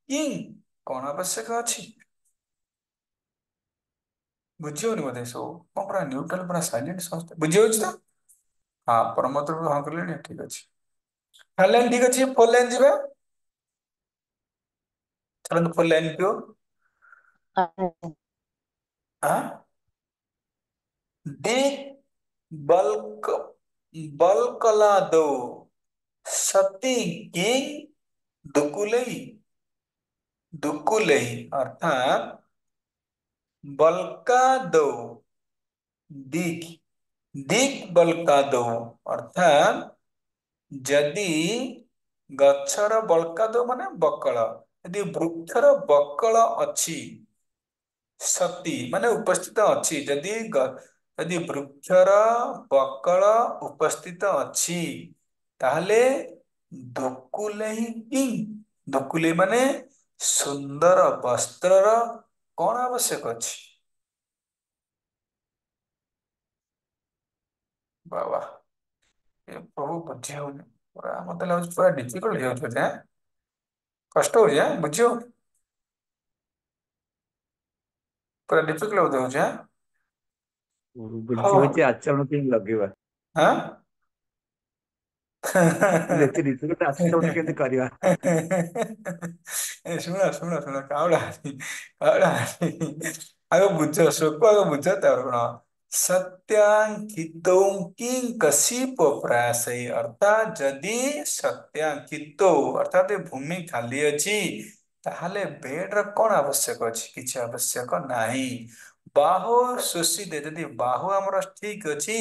କି କଣ ଆବଶ୍ୟକ ଅଛି ବୁଝିବନି ବୋଧେ ସବୁ କଣ ପୁରା ନ୍ୟୁଟ୍ରାଲ ପୁରା ସାଇଲେଣ୍ଟ ସମସ୍ତେ ବୁଝି ହଉଛି ତ ହଁ ପ୍ରମୋଦ ହଁ କଲେଣି ଠିକ ଅଛି ଲାଇନ୍ ଠିକ ଅଛି ଫୋର ଲାଇନ୍ ଯିବା चलो फुल लाइन क्यों हाँ दे बल्क बल्कला दो सती किंग दुकुलई दुकुलई अर्थात बल्का दो दिक दिक बल्का दो अर्थात जदि गछर बल्का दो माने बकल यदि वृक्षर बकल अछि सती माने उपस्थित अच्छी यदि वृक्षर बकल उपस्थित अच्छी ताहले दकुलेही कि दकुले माने सुंदर वस्त्रर कौन आवश्यक अछि बाबा ये प्रभु बुझी होनी पूरा मत लाଗୁଛି पूरा डिफिकल्ट हो जाଉଛି हैं कष्ट हो जाए बुझियो पूरा डिफिकल्ट हो जाଉଛି हैं ବୁଝି ହଉ ହଉଛି ଆଚରଣ କେମିତି ଲଗେଇବା हाँ ମାନେ ଏତେ ଡିଫିକଲ୍ଟ ଆଚରଣ କେମିତି କରିବା ए ଶୁଣ ଶୁଣ ଶୁଣ କାଉଡା କାଉଡା ଆଗ ବୁଝ ଶ୍ଲୋକ ଆଗ ବୁଝ ତାପରେ କଣ सत्यांकितों की कशिप प्रासई अर्थात जदि सत्यांकितो अर्थात ये भूमि खाली अछि ताहले बेड ର କଣ ଆବଶ୍ୟକ ଅଛି କିଛି ଆବଶ୍ୟକ ନାହିଁ ବାହୁ ଶୋଷିତ ଯଦି ବାହୁ ଆମର ଠିକ ଅଛି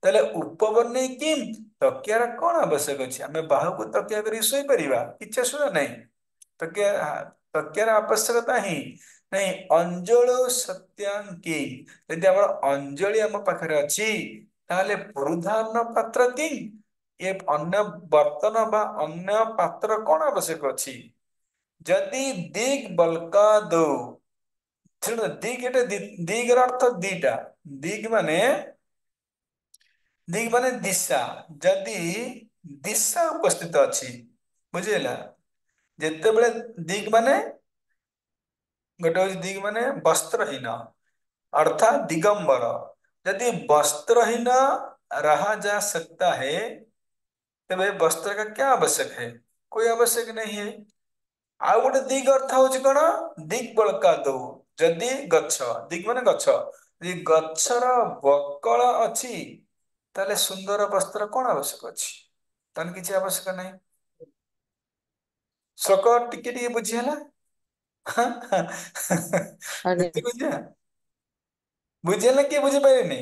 ତାହେଲେ ଉପବନେଇ କି ତକିଆର କଣ ଆବଶ୍ୟକ ଅଛି ଆମେ ବାହୁକୁ ତକିଆ କରି ଶୋଇପାରିବା କିଛି ଅସୁବିଧା ନାହିଁ ତକିଆ ତକିଆର ଆବଶ୍ୟକତା ହିଁ ନାଇଁ ଅଞ୍ଜଳ ସତ୍ୟାଙ୍କି ଯଦି ଆମର ଅଞ୍ଜଳି ଆମ ପାଖରେ ଅଛି ତାହେଲେ ପୁରୁଧାନ ପାତ୍ର କି ଏ ଅନ୍ୟ ବର୍ତ୍ତନ ବା ଅନ୍ୟ ପାତ୍ର କଣ ଆବଶ୍ୟକ ଅଛି ଯଦି ଦିଗ୍ ବଲକା ଦो ଶୁଣ ଦିଗ୍ ଏଟା ଦିଗ୍ ର ଅର୍ଥ ଦିଟା ଦିଗ୍ ମାନେ ଦିଶା ଯଦି ଦିଶା ଉପସ୍ଥିତ ଅଛି ବୁଝିହେଲା ଯେତେବେଳେ ଦିଗ୍ ମାନେ ଗୋଟେ ହଉଛି ଦିଗ୍ ମାନେ ବସ୍ତ୍ରହୀନ अर्थात दिगंबर यदि वस्त्रहीन रहा जा सकता है तबे वस्त्र का क्या आवश्यक है कोई आवश्यक नहीं है ଆଉ ଗୋଟେ ଦିଗ ଅର୍ଥ ହଉଛି କଣ ଦିଗ ବଳକା ଦଉ ଯଦି ଗଛ ଦିଗ ମାନେ ଗଛ ଯଦି ଗଛର ବକଳ ଅଛି ତାହେଲେ ସୁନ୍ଦର ବସ୍ତ୍ର କଣ ଆବଶ୍ୟକ ଅଛି ତାହେଲେ କିଛି ଆବଶ୍ୟକ ନାହିଁ ଶ୍ଲୋକ ଟିକେ ଟିକେ ବୁଝି ହେଲା ଆଜ୍ଞା ବୁଝିଲା ବୁଝିହେଲା କିଏ ବୁଝିପାରିଲେନି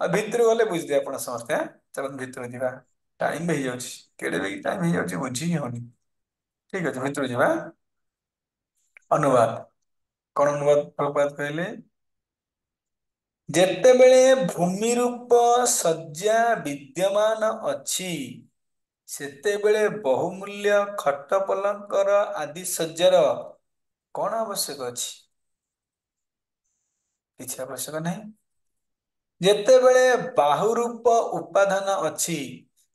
ଆଉ ଭିତରୁ ଗଲେ ବୁଝିବେ ଆପଣ ସମସ୍ତେ ଚାଲନ୍ତୁ ଭିତରୁ ଯିବା ଟାଇମ ବି ହେଇଯାଉଛି କେଡେ ବି ଟାଇମ ହେଇଯାଉଛି ବୁଝି ହିଁ ହଉନି ଠିକ ଅଛି ଭିତରୁ ଯିବା ଅନୁବାଦ କଣ ଅନୁବାଦ ପ୍ରପାତ କହିଲେ ଯେତେବେଳେ ଭୂମି ରୂପ ଶଯ୍ୟା ବିଦ୍ୟମାନ ଅଛି ସେତେବେଳେ ବହୁମୂଲ୍ୟ ଖଟ ପଲଙ୍କର ଆଦି ଶଯ୍ୟାର କଣ ଆବଶ୍ୟକ ଅଛି? କିଛି ଆବଶ୍ୟକ ନାହିଁ। ଯେତେବେଳେ ବାହୁରୂପ ଉପାଦାନ ଅଛି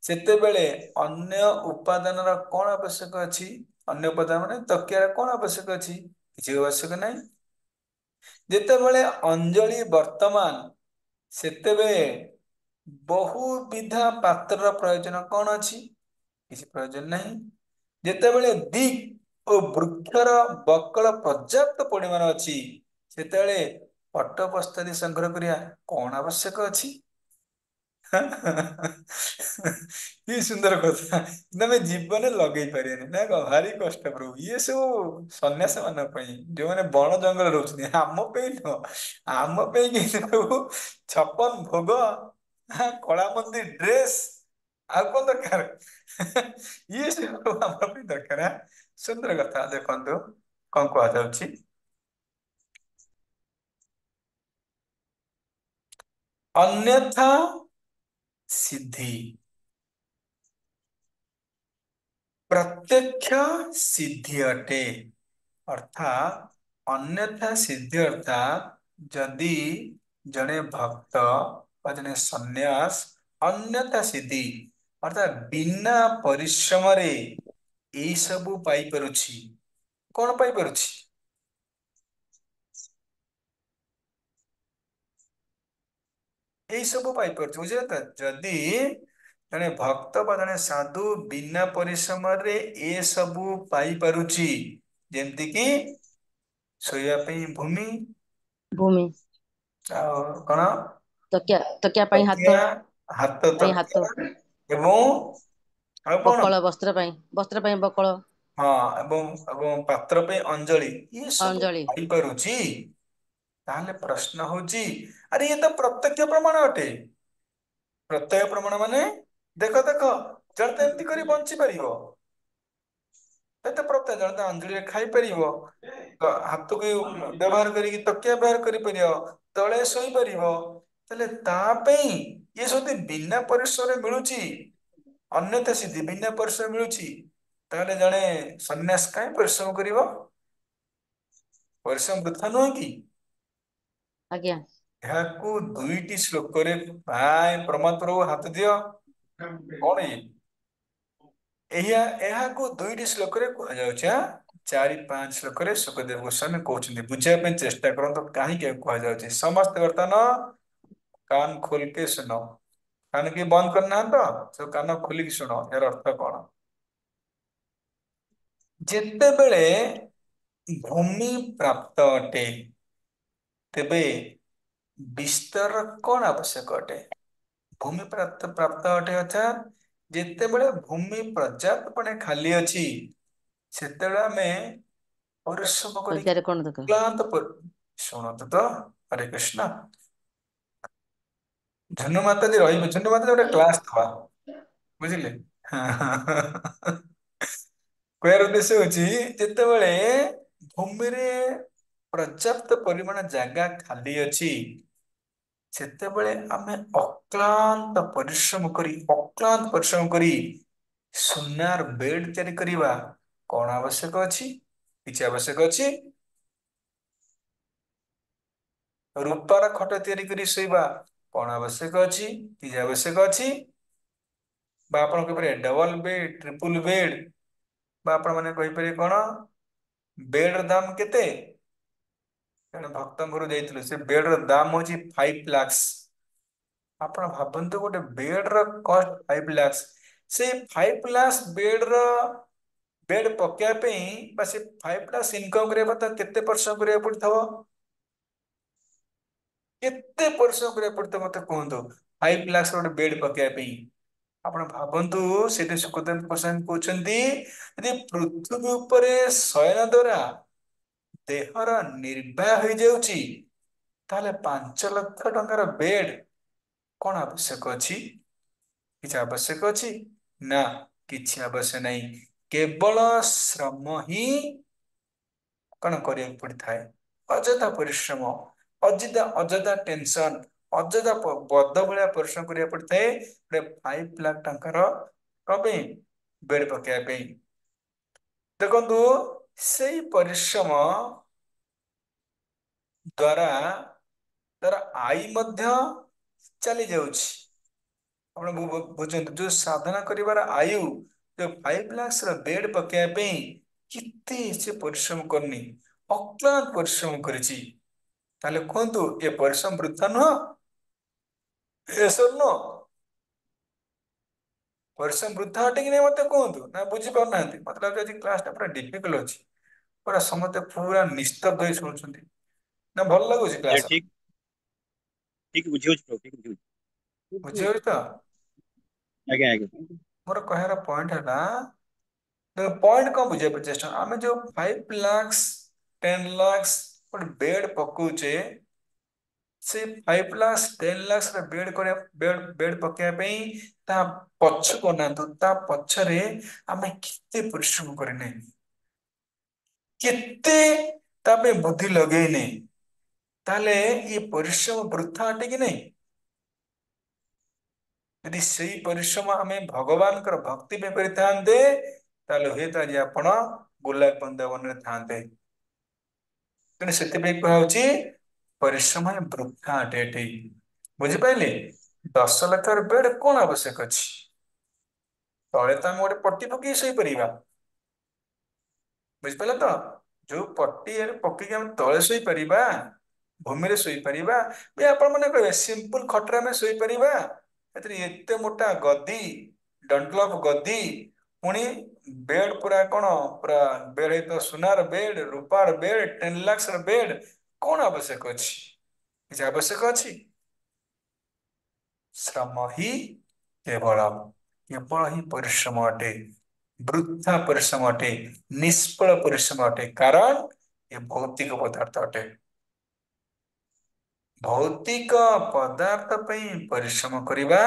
ସେତେବେଳେ ଅନ୍ୟ ଉପାଦାନର କଣ ଆବଶ୍ୟକ ଅଛି? ଅନ୍ୟ ଉପାଦାନ ମାନେ ତକିଆର କଣ ଆବଶ୍ୟକ ଅଛି? କିଛି ଆବଶ୍ୟକ ନାହିଁ। ଯେତେବେଳେ ଅଞ୍ଜଳି ବର୍ତ୍ତମାନ ସେତେବେଳେ ବହୁବିଧ ପାତ୍ରର ପ୍ରୟୋଜନ କଣ ଅଛି? କିଛି ପ୍ରୟୋଜନ ନାହିଁ। ଯେତେବେଳେ ଦିକ୍ ଓ ବୃକ୍ଷର ବକଳ ପର୍ଯ୍ୟାପ୍ତ ପରିମାଣ ଅଛି ସେତେବେଳେ ପଟ ପ୍ରସ୍ତୁତି ସଂଗ୍ରହ କରିବା କଣ ଆବଶ୍ୟକ ଅଛି? କି ସୁନ୍ଦର କଥା, ତମେ ଜୀବନରେ ଲଗେଇ ପାରିବନି ନା କଣ? ଭାରି କଷ୍ଟ ପ୍ରଭୁ। ଇଏ ସବୁ ସନ୍ନ୍ୟାସ ମାନଙ୍କ ପାଇଁ, ଯୋଉମାନେ ବଣ ଜଙ୍ଗଲ ରହୁଛନ୍ତି। ଆମ ପାଇଁ ନୁହଁ, ଆମ ପାଇଁ କିନ୍ତୁ ପ୍ରଭୁ 56 ଭୋଗ, କଳାମନ୍ଦି ଡ୍ରେସ୍, ଆଉ କଣ ଦରକାର? ଇଏ ସବୁ ଆମ ପାଇଁ ଦରକାର। ସୁନ୍ଦର କଥା। ଦେଖନ୍ତୁ କଣ କୁହାଯାଉଛି, ଅନ୍ୟଥା ସିଦ୍ଧି ପ୍ରତ୍ୟକ୍ଷ ସିଦ୍ଧି ଅଟେ। ଅର୍ଥାତ୍ ଅନ୍ୟଥା ସିଦ୍ଧି ଅର୍ଥାତ୍ ଯଦି ଜଣେ ଭକ୍ତ ବା ଜଣେ ସନ୍ନ୍ୟାସ ଅନ୍ୟଥା ସିଦ୍ଧି ଅର୍ଥାତ୍ ବିନା ପରିଶ୍ରମରେ ଏଇ ସବୁ ପାଇପାରୁଛି। କଣ ପାଇପାରୁଛି? ଏଇ ସବୁ ପାଇପାରୁଛି। ବୁଝିଲେ ତ? ଯଦି ଜଣେ ଭକ୍ତ ବା ଜଣେ ସାଧୁ ବିନା ପରିଶ୍ରମରେ ଏସବୁ ପାଇପାରୁଛି, ଯେମିତି କିି ଶୋଇବା ପାଇଁ ଭୂମି, ଭୂମି, ଆଉ କଣ ତକିଆ ପାଇଁ ହାତ, ତକିଆ, ହାତ ପାଇଁ ତକିଆ, ହାତ, ଏବଂ ଆଉ କଣ? ବକଳ ବସ୍ତ୍ର ପାଇଁ ବକଳ, ହଁ, ଏବଂ ଏବଂ ପାତ୍ର ପାଇଁ ଅଞ୍ଜଳି, ଇଏ ସବୁ ଅଞ୍ଜଳି। ପାଇପାରୁଛି। ତାହେଲେ ପ୍ରଶ୍ନ ହଉଛି, ଆରେ ଇଏ ତ ପ୍ରତ୍ୟକ୍ଷ ପ୍ରମାଣ ଅଟେ। ପ୍ରତ୍ୟକ୍ଷ ପ୍ରମାଣ ମାନେ, ଦେଖ ଜଣେ ତ ଏମିତି କରି ବଞ୍ଚି ପାରିବ। ଏତେ ପ୍ରତ୍ୟକ୍ଷ, ଜଣେ ତ ଅଞ୍ଜଳିରେ ଖାଇପାରିବ, ହାତକୁ ବ୍ୟବହାର କରିକି ତକିଆ ବ୍ୟବହାର କରିପାରିବ, ତଳେ ଶୋଇପାରିବ। ତାହେଲେ ତା ପାଇଁ ଇଏ ଯଦି ବିନା ପରିଶ୍ରମରେ ମିଳୁଛି, ଅନ୍ୟଥା ସିଦ୍ଧି ବିନା ପରିଶ୍ରମ ମିଳୁଛି, ତାହେଲେ ଜଣେ ସନ୍ନ୍ୟାସ କାହିଁ ପରିଶ୍ରମ କରିବ? ପରିଶ୍ରମ ବୃଥା ନୁହେଁ କି? ଆଜ୍ଞା। ଏହାକୁ 2ଟି ଶ୍ଲୋକରେ ପ୍ରମାଣ ପ୍ରଭୁ ହାତ ଦିଅ। କଣ ଇଏ? ଏହାକୁ 2ଟି ଶ୍ଲୋକରେ କୁହାଯାଉଛି। 4-5 ଶ୍ଲୋକରେ ଶୁକଦେବ ଗୋସ୍ୱାମୀ କହୁଛନ୍ତି। ବୁଝିବା ପାଇଁ ଚେଷ୍ଟା କରନ୍ତୁ କାହିଁକି କୁହାଯାଉଛି। ସମସ୍ତେ ବର୍ତ୍ତମାନ କାନ ଖୋଲକେ ଶୁନ। କାନ କି ବନ୍ଦ କରିନାହାନ୍ତି ତ? ସବୁ କାନ ଖୋଲିକି ଶୁଣ, ଏହାର ଅର୍ଥ କଣ? ଯେତେବେଳେ ଭୂମି ପ୍ରାପ୍ତ ଅଟେ ତେବେ ବିସ୍ତାର କଣ ଆବଶ୍ୟକ ଅଟେ? ଭୂମି ପ୍ରାପ୍ତ ଅଟେ ଅର୍ଥାତ୍ ଯେତେବେଳେ ଭୂମି ପର୍ଯ୍ୟାପ୍ତପଣେ ଖାଲି ଅଛି ସେତେବେଳେ ଆମେ ପରିଶ୍ରମ କରିକି ତକିଆରେ କଣ ଦରକାର? କ୍ଲାନ୍ତ ଶୁଣନ୍ତୁ ତ, ହରେ କୃଷ୍ଣ। ଝୁନୁ ମାତାଜି ରହିବେ, ଝୁନୁ ମାତାଜି ଗୋଟେ କ୍ଲାସ ଥବା, ବୁଝିଲେ? କହିବାର ଉଦ୍ଦେଶ୍ୟ ହଉଛି, ଯେତେବେଳେ ଭୂମିରେ ପର୍ଯ୍ୟାପ୍ତ ପରିମାଣ ଜାଗା ଖାଲି ଅଛି ସେତେବେଳେ ଆମେ ଅକ୍ଲାନ୍ତ ପରିଶ୍ରମ କରି ସୁନାର ବେଡ୍ ତିଆରି କରିବା କଣ ଆବଶ୍ୟକ ଅଛି? କିଛି ଆବଶ୍ୟକ ଅଛି? ରୂପାର ଖଟ ତିଆରି କରି ଶୋଇବା କଣ ଆବଶ୍ୟକ ଅଛି? କିଛି ଆବଶ୍ୟକ ଅଛି? ବା ଆପଣ କହିପାରିବେ ଡବଲ ବେଡ୍, ଟ୍ରିପୁଲ ବେଡ୍, ବା ଆପଣ ମାନେ କହିପାରିବେ କଣ, ବେଡ୍ ର ଦାମ କେତେ? ଜଣେ ଭକ୍ତଙ୍କ ଘରକୁ ଯାଇଥିଲୁ, ସେ ବେଡ୍ ର ଦାମ ହଉଛି 5 ଲାକ୍ସ। ଆପଣ ଭାବନ୍ତୁ ଗୋଟେ ବେଡ୍ ର କଷ୍ଟ 5 ଲାକ୍ସ। ସେଇ 5 ଲାକ୍ସ ବେଡ୍ ପକେଇବା ପାଇଁ ବା ସେ 5 ଲାକ୍ସ ଇନକମ୍ କରିବା ପାଇଁ କେତେ ପରିଶ୍ରମ କରିବାକୁ ପଡିଥିବ? କେତେ ପରିଶ୍ରମ କରିବାକୁ ପଡିଥିବ ମତେ କୁହନ୍ତୁ, 5 ଲାକ୍ସ ଗୋଟେ ବେଡ୍ ପକେଇବା ପାଇଁ? ଆପଣ ଭାବନ୍ତୁ, ସେଠି ସୁଖଦେବ ଗୋସ୍ୱାମୀ କହୁଛନ୍ତି, ଯଦି ପୃଥିବୀ ଉପରେ ଶୟନ ଦ୍ୱାରା ଦେହର ନିର୍ବାହ ହେଇଯାଉଛି, ତାହେଲେ 5 ଲକ୍ଷ ଟଙ୍କାର ବେଡ୍ କଣ ଆବଶ୍ୟକ ଅଛି? କିଛି ଆବଶ୍ୟକ ଅଛି? ନା, କିଛି ଆବଶ୍ୟକ ନାହିଁ। କେବଳ ଶ୍ରମ ହିଁ କଣ କରିବାକୁ ପଡିଥାଏ? ଅଯଥା ପରିଶ୍ରମ, ଅଯଥା ଟେନସନ, ଅଯଥା ବଦ୍ଧ ଭଳିଆ ପରିଶ୍ରମ କରିବାକୁ ପଡିଥାଏ 5 ଲାକ୍ଷ ଟଙ୍କାର କଣ ପାଇଁ? ବେଡ୍ ପକେଇବା ପାଇଁ। ଦେଖନ୍ତୁ, ସେଇ ପରିଶ୍ରମ ଦ୍ୱାରା ତାର ଆୟ ମଧ୍ୟ ଚାଲି ଯାଉଛି। ଆପଣ ବୁଝନ୍ତୁ, ଯୋଉ ସାଧନା କରିବାର ଆୟୁ, ଯୋଉ 5 ଲାକ୍ଷ ର ବେଡ୍ ପକେଇବା ପାଇଁ କେତେ ସେ ପରିଶ୍ରମ କରିନି, ଅକ୍ଳାନ୍ତ ପରିଶ୍ରମ କରିଛି। ତାହେଲେ କୁହନ୍ତୁ, ଏ ପରିଶ୍ରମ ବୃଥା ନୁହଁ? ଏସବୁ ନୁହଁ? ପରିଶ୍ରମ ବୃଥା ଅଟେ କି ନାହିଁ ମତେ କୁହନ୍ତୁ? ନା ବୁଝିପାରୁନାହାନ୍ତି? ମତେ ଲାଗୁଛି ଆଜି କ୍ଲାସଟା ପୁରା ଡିଫିକଲ୍ଟ ଅଛି। ପୁରା ସମସ୍ତେ ପୁରା ନିସ୍ତବ୍ଧ ହେଇ ଶୁଣୁଛନ୍ତି। ନା ଭଲ ଲାଗୁଛି କ୍ଲାସ? ଠିକ ଠିକ ବୁଝିହଉଛି ପ୍ରଭୁ, ଠିକ ବୁଝିହଉଛି। ବୁଝିହଉଛି ତ? ଆଜ୍ଞା ଆଜ୍ଞା। ମୋର କହିବାର ପଏଣ୍ଟ ହେଲା, ପଏଣ୍ଟ କଣ ବୁଝିବା ପାଇଁ ଚେଷ୍ଟା, ଆମେ ଯୋଉ 5 ଲାକ୍ଷ 10 ଲାକ୍ଷ ଗୋଟେ ବେଡ୍ ପକଉଛେ, ସେ 5 ଲାକ୍ଷ 10 ଲାକ୍ଷ ର ବେଡ୍ ପକେଇବା ପାଇଁ ତା ପଛକୁ ଅନାନ୍ତୁ, ତା ପଛରେ ଆମେ କେତେ ପରିଶ୍ରମ କରିନେ, କେତେ ତା ପାଇଁ ବୁଦ୍ଧି ଲଗେଇନେ। ତାହେଲେ ଏ ପରିଶ୍ରମ ବୃଥା ଅଟେ କି ନାହିଁ? ଯଦି ସେଇ ପରିଶ୍ରମ ଆମେ ଭଗବାନଙ୍କର ଭକ୍ତି ପାଇଁ କରିଥାନ୍ତେ, ତାହେଲେ ହୁଏତ ଆଜି ଆପଣ ଗୋଲାପ ବୃନ୍ଦାବନରେ ଥାନ୍ତେ। ତେଣୁ ସେଥିପାଇଁ କୁହାଯାଉଛି ପରିଶ୍ରମ ବୃଥା ଅଟେ ଏଠି। ବୁଝିପାରିଲେ? 10 ଲାକ୍ଷର ବେଡ୍ କଣ ଆବଶ୍ୟକ ଅଛି? ତଳେ ତ ଆମେ ଗୋଟେ ପଟି ପକେଇ ଶୋଇପାରିବା। ବୁଝିପାରିଲେ ତ? ଯୋଉ ପଟି ପକେଇକି ଆମେ ତଳେ ଶୋଇପାରିବା, ଭୂମିରେ ଶୋଇପାରିବା, ଆପଣ ମାନେ କହିବେ ସିମ୍ପଲ ଖଟରେ ଆମେ ଶୋଇପାରିବା? ଏଥିରେ ଏତେ ମୋଟା ଗଦି, ଡନ୍ଲପ ଗଦି, ପୁଣି ବେଡ୍ ପୁରା କଣ, ପୁରା ବେଡ୍ ହେଇଥିବ ସୁନାର ବେଡ୍, ରୂପାର ବେଡ୍, 10 ଲାକ୍ଷ ର ବେଡ୍, କଣ ଆବଶ୍ୟକ ଅଛି? କିଛି ଆବଶ୍ୟକ ଅଛି? ଶ୍ରମ ହିଁ କେବଳ ହିଁ ପରିଶ୍ରମ ଅଟେ, ବୃଥା ପରିଶ୍ରମ ଅଟେ, ନିଷ୍ଫଳ ପରିଶ୍ରମ ଅଟେ। କାରଣ ଏ ଭୌତିକ ପଦାର୍ଥ ଅଟେ। ଭୌତିକ ପଦାର୍ଥ ପାଇଁ ପରିଶ୍ରମ କରିବା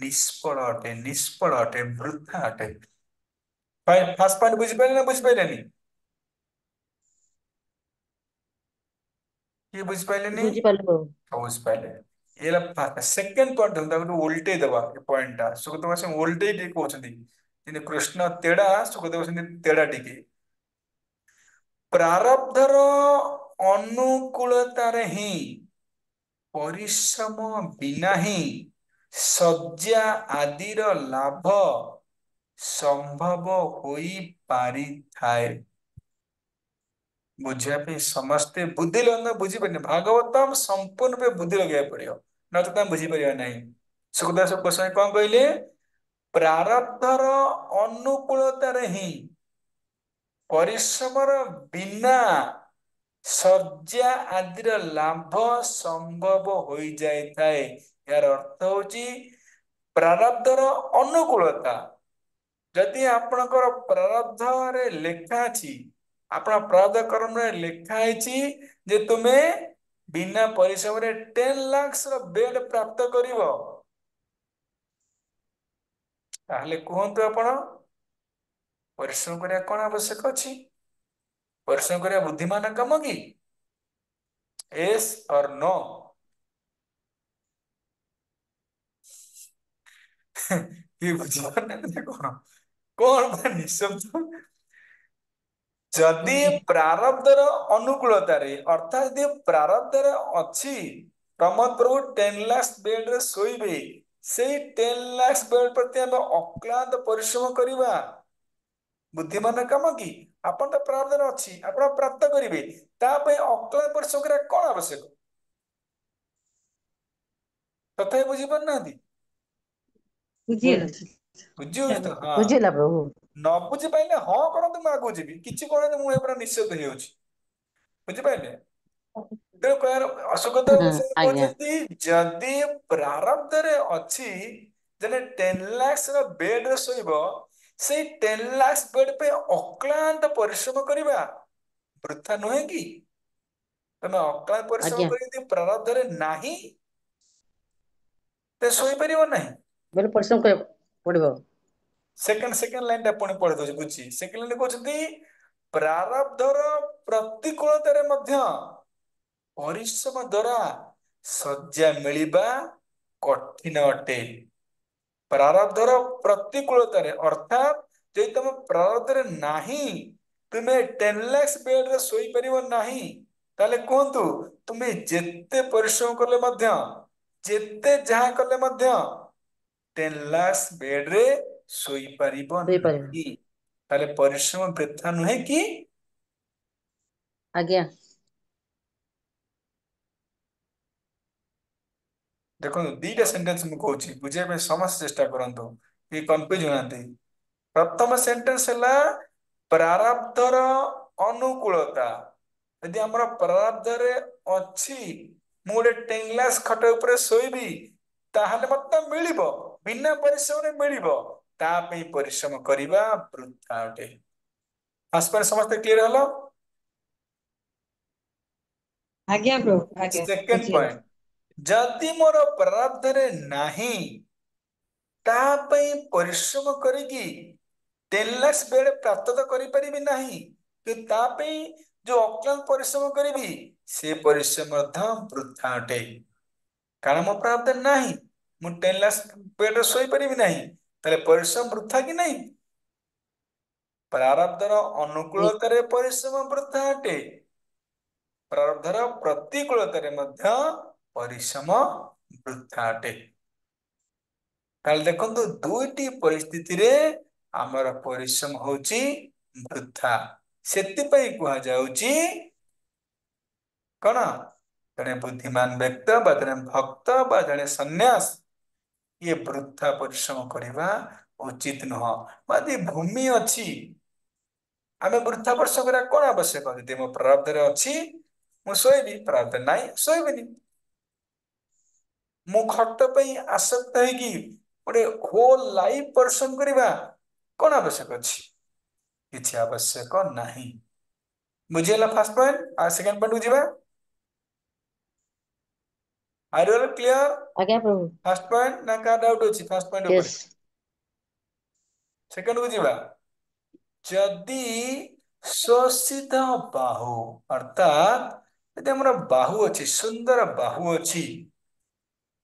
ନିଷ୍ଫଳ ଅଟେ, ନିଷ୍ଫଳ ଅଟେ, ବୃଥା ଅଟେ। ଫାର୍ଷ୍ଟ ପଏଣ୍ଟ ବୁଝିପାରିଲେ ନା ବୁଝିପାରିଲେନି? କିଏ ବୁଝିପାରିଲେନି? ବୁଝିପାରିଲୁ ପ୍ରଭୁ। ବୁଝିପାରିଲେ? ये सेकेंड पॉइंट उल्टे दबा पॉइंट टा सुखदेव सिंह उल्टे टी कहते हैं कृष्ण तेड़ा सुखदेव सिंह तेड़ा टिके प्रारब्धर अनुकूलतार ही परिश्रम बिना ही सज्जा आदिर लाभ संभव होई पारि थाए। बुझापी समस्ते बुद्धि लगे बुझीपारे भागवतम संपूर्ण पे बुद्धि लगे पड़ो न तो तुम बुझीपर ना। सुखदास गोस्वामी कौन कहले? प्रारब्धर अनुकूलतार ही परिश्रमर बिना सज्जा आदिर लाभ संभव हो जाए। यार अर्थ होची प्रारब्धर अनुकूलता। जदि आपणकर प्रारब्ध रे लेखा अछि, आपण प्रारब्ध कर्म रे लेखा है जे तुमे बिना परिश्रम रे 10 लाख र बेड प्राप्त करिवो, ताहले कहंतु आपण परिश्रम करिया कोन आवश्यक अछि? परिश्रम करिया बुद्धिमान काम कि? यस और नो? ये बुझिपार ना कोन कोन निशब्द? जदि प्रारब्धर अनुकूलतार अर्थात यदि प्रारब्धर अच्छी प्रमोद प्रभु 10 लाख बेड रे सोइबे, से 10 लाख बेड प्रति हम अक्लांत परिश्रम करवा बुद्धिमान काम कि? आपण तो प्रारब्धर अच्छी आपण प्राप्त करेंगे, अक्लांत परिश्रम करा कौन आवश्यक? तथा बुझीपार ना? ବୁଝିଗଲା बुझी तो हाँ ବୁଝିଗଲା ପ୍ରଭୁ। न बुझी पाइले हाँ करते मुझे आगू जी किसी कहते मुझे पूरा निश्चित हो बुझिपारे? तेणु कह सुखदेव ଆଜ୍ଞା कहते जदि प्रारब्ध रे अच्छी जने 10 लाख र बेड रे सोइब, से 10 लाख बेड पे अक्लांत परिश्रम करवा वृथा नुहे कि? तमे अक्लांत परिश्रम ଆଜ୍ଞା कर प्रारब्ध रे नाही ते सोई परिबो नाही। ବୋଲେ ପରିଶ୍ରମ କରିବାକୁ ପଡିବ। सेकेंड लाइन टा पुणी पढ़ी दଉଛି बुझी। सेकेंड लाइन कहते प्रारब्धर प्रतिकूलतारे मध्य परिश्रम द्वारा सज्जा मिलिबा कठिन अटे। प्रारब्धर प्रतिकूलतारे अर्थात जे तुम प्रारब्ध रे नाही ତୁମେ 10 ଲାख ବେଡରେ ଶୋଇପାରିବ ନାହିଁ ତାହେଲେ କୁହନ୍ତୁ ତୁମେ ଯେତେ ପରିଶ୍ରମ କଲେ ମଧ୍ୟ ଯେତେ ଯାହା କଲେ ମଧ୍ୟ 10 ଲାख ବେଡରେ ଶୋଇପାରିବ ଦେଇପାରିବ। ନାହିଁ। ତାହେଲେ ପରିଶ୍ରମ ବୃଥା ନୁହେଁ କି? ଆଜ୍ଞା। ଦେଖନ୍ତୁ ଦିଟା ସେଣ୍ଟେନ୍ସ ମୁଁ କହୁଛି ବୁଝିବା ପାଇଁ ସମସ୍ତେ ଚେଷ୍ଟା କରନ୍ତୁ, କି କନଫ୍ୟୁଜ ହୁଅନ୍ତି। ପ୍ରଥମ ସେଣ୍ଟେନ୍ସ ହେଲା ପ୍ରାରବ୍ଧର ଅନୁକୂଳତା। ଯଦି ଆମର ପ୍ରାରବ୍ଧରେ ଅଛି ମୁଁ ଗୋଟେ 10 ଲାଖ ଖଟ ଉପରେ ଶୋଇବି ତାହେଲେ ମତେ ମିଳିବ, ବିନା ପରିଶ୍ରମରେ ମିଳିବ, ତା ପାଇଁ ପରିଶ୍ରମ କରିବା ବୃଥା ଅଟେ। ଆସପାରେ ସମସ୍ତେ କ୍ଲିୟର ହେଲ? ଆଜ୍ଞା ପ୍ରଭୁ ଆଜ୍ଞା ସେକେଣ୍ଡ ବୁଝିଗଲା। ପଏଣ୍ଟ, ଯଦି ମୋର ପ୍ରାରବ୍ଧରେ ନାହିଁ ତା ପାଇଁ ପରିଶ୍ରମ କରିକି 10 ଲାଖ ବେଡ ପ୍ରାପ୍ତ ତ କରିପାରିବି ନାହିଁ, କିନ୍ତୁ ତା ପାଇଁ ଯୋଉ ଅକ୍ଳାନ୍ତ ପରିଶ୍ରମ କରିବି ସେ ପରିଶ୍ରମ ମଧ୍ୟ ବୃଥା ଅଟେ। କାରଣ ମୋ ପ୍ରାରବ୍ଧରେ ନାହିଁ, ମୁଁ 10 ଲାଖ ବେଡରେ ଶୋଇପାରିବି ନାହିଁ, ତାହେଲେ ପରିଶ୍ରମ ବୃଥା କି ନାହିଁ? ପ୍ରାରବ୍ଧର ଅନୁକୂଳତାରେ ପରିଶ୍ରମ ବୃଥା ଅଟେ, ପ୍ରାରବ୍ଧର ପ୍ରତିକୂଳତାରେ ମଧ୍ୟ ପରିଶ୍ରମ ବୃଥା ଅଟେ। ତାହେଲେ ଦେଖନ୍ତୁ ଦୁଇଟି ପରିସ୍ଥିତିରେ ଆମର ପରିଶ୍ରମ ହଉଛି ବୃଥା। ସେଥିପାଇଁ କୁହାଯାଉଛି କଣ, ଜଣେ ବୁଦ୍ଧିମାନ ବ୍ୟକ୍ତି ବା ଜଣେ ଭକ୍ତ ବା ଜଣେ ସନ୍ନ୍ୟାସ ଇଏ ବୃଥା ପରିଶ୍ରମ କରିବା ଉଚିତ ନୁହଁ। ଯଦି ଭୂମି ଅଛି ଆମେ ବୃଥା ପରିଶ୍ରମ କରିବା କଣ ଆବଶ୍ୟକ? ଯଦି ମୋ ପ୍ରାରବ୍ଧରେ ଅଛି ମୁଁ ଶୋଇବି, ପ୍ରାରବ୍ଧରେ ନାହିଁ ଶୋଇବିନି। ମୁଁ ଖଟ ପାଇଁ ଆସକ୍ତ ହେଇକି ଗୋଟେ ହୋଲ ଲାଇଫ ପରିଶ୍ରମ କରିବା କଣ ଆବଶ୍ୟକ ଅଛି? କିଛି ଆବଶ୍ୟକ ନାହିଁ। ବୁଝିହେଲା ଫାର୍ଷ୍ଟ ପଏଣ୍ଟ? ଆଉ ସେକେଣ୍ଡ ପଏଣ୍ଟକୁ ଯିବା। ଆର୍ ୟୁ ଅଲ୍ କ୍ଲିୟର? ଆଜ୍ଞା ପ୍ରଭୁ। ଫାର୍ଷ୍ଟ ପଏଣ୍ଟ ନା କାହାର ଡାଉଟ ଅଛି ଫାର୍ଷ୍ଟ ପଏଣ୍ଟ ଉପରେ? ୟେସ୍। ସେକେଣ୍ଡକୁ ଯିବା। ଯଦି ଶୋଷିତ ବାହୁ ଅର୍ଥାତ୍ ଯଦି ଆମର ବାହୁ ଅଛି, ସୁନ୍ଦର ବାହୁ ଅଛି,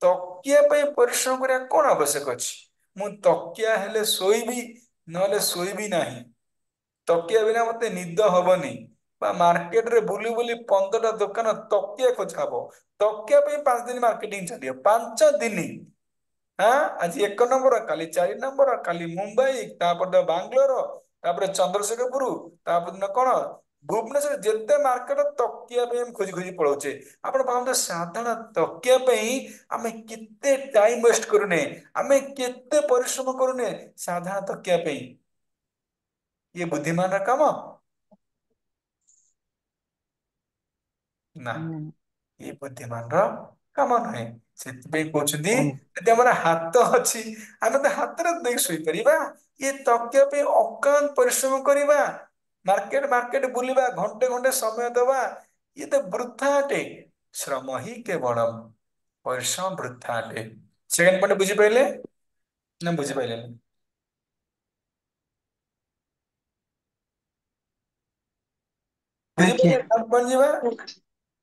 ତକିଆ ପାଇଁ ପରିଶ୍ରମ କରିବା କଣ ଆବଶ୍ୟକ ଅଛି? ମୁଁ ତକିଆ ହେଲେ ଶୋଇବି ନହେଲେ ଶୋଇବି ନାହିଁ। ତକିଆ ବିନା ମତେ ନିଦ ହବନି। ବା ମାର୍କେଟରେ ବୁଲି ବୁଲି 15ଟା ଦୋକାନ ତକିଆ ଖୋଜା ହବ। ତକିଆ ପାଇଁ 5 ଦିନ ମାର୍କେଟିଂ ଚାଲିବ, 5 ଦିନ। ଆଜି 1 ନମ୍ବର, କାଲି 4 ନମ୍ବର, କାଲି ମୁମ୍ବାଇ, ତାପର ବାଙ୍ଗାଲୋର, ତାପରେ ଚନ୍ଦ୍ରଶେଖରପୁର, ତାପର ଦିନ କଣ ଭୁବନେଶ୍ୱର, ଯେତେ ମାର୍କେଟ ତକିଆ ପାଇଁ ଆମେ ଖୋଜି ଖୋଜି ପଳାଉଛେ। ଆପଣ ଭାବନ୍ତୁ ସାଧାରଣ ତକିଆ ପାଇଁ ଆମେ କେତେ ଟାଇମ ୱେଷ୍ଟ କରୁନେ, ଆମେ କେତେ ପରିଶ୍ରମ କରୁନେ ସାଧାରଣ ତକିଆ ପାଇଁ। ଇଏ ବୁଦ୍ଧିମାନର କାମ? ନା, ଇଏ ବୁଦ୍ଧିମାନର କାମ ନୁହେଁ। ସେଥିପାଇଁ କହୁଛନ୍ତି ଯଦି ଆମର ହାତ ଅଛି ଆମେ ତ ହାତରେ ଦେଇ ଶୋଇପାରିବା। ଇଏ ତକିଆ ପାଇଁ ଅକାନ୍ତ ପରିଶ୍ରମ କରିବା, ମାର୍କେଟ ମାର୍କେଟ ବୁଲିବା, ଘଣ୍ଟେ ଘଣ୍ଟେ ସମୟ ଦବା, ଇଏ ତ ବୃଥା ଅଟେ। ଶ୍ରମ ହିଁ କେବଳମ୍, ପରିଶ୍ରମ ବୃଥା ଅଟେ। ସେକେଣ୍ଡ ପଏଣ୍ଟ ବୁଝିପାରିଲେ ନା ବୁଝିପାରିଲେନି? ଆଜ୍ଞା ବୁଝିପାରିଲେ? ଥାର୍ଡ ପଏଣ୍ଟ ଯିବା।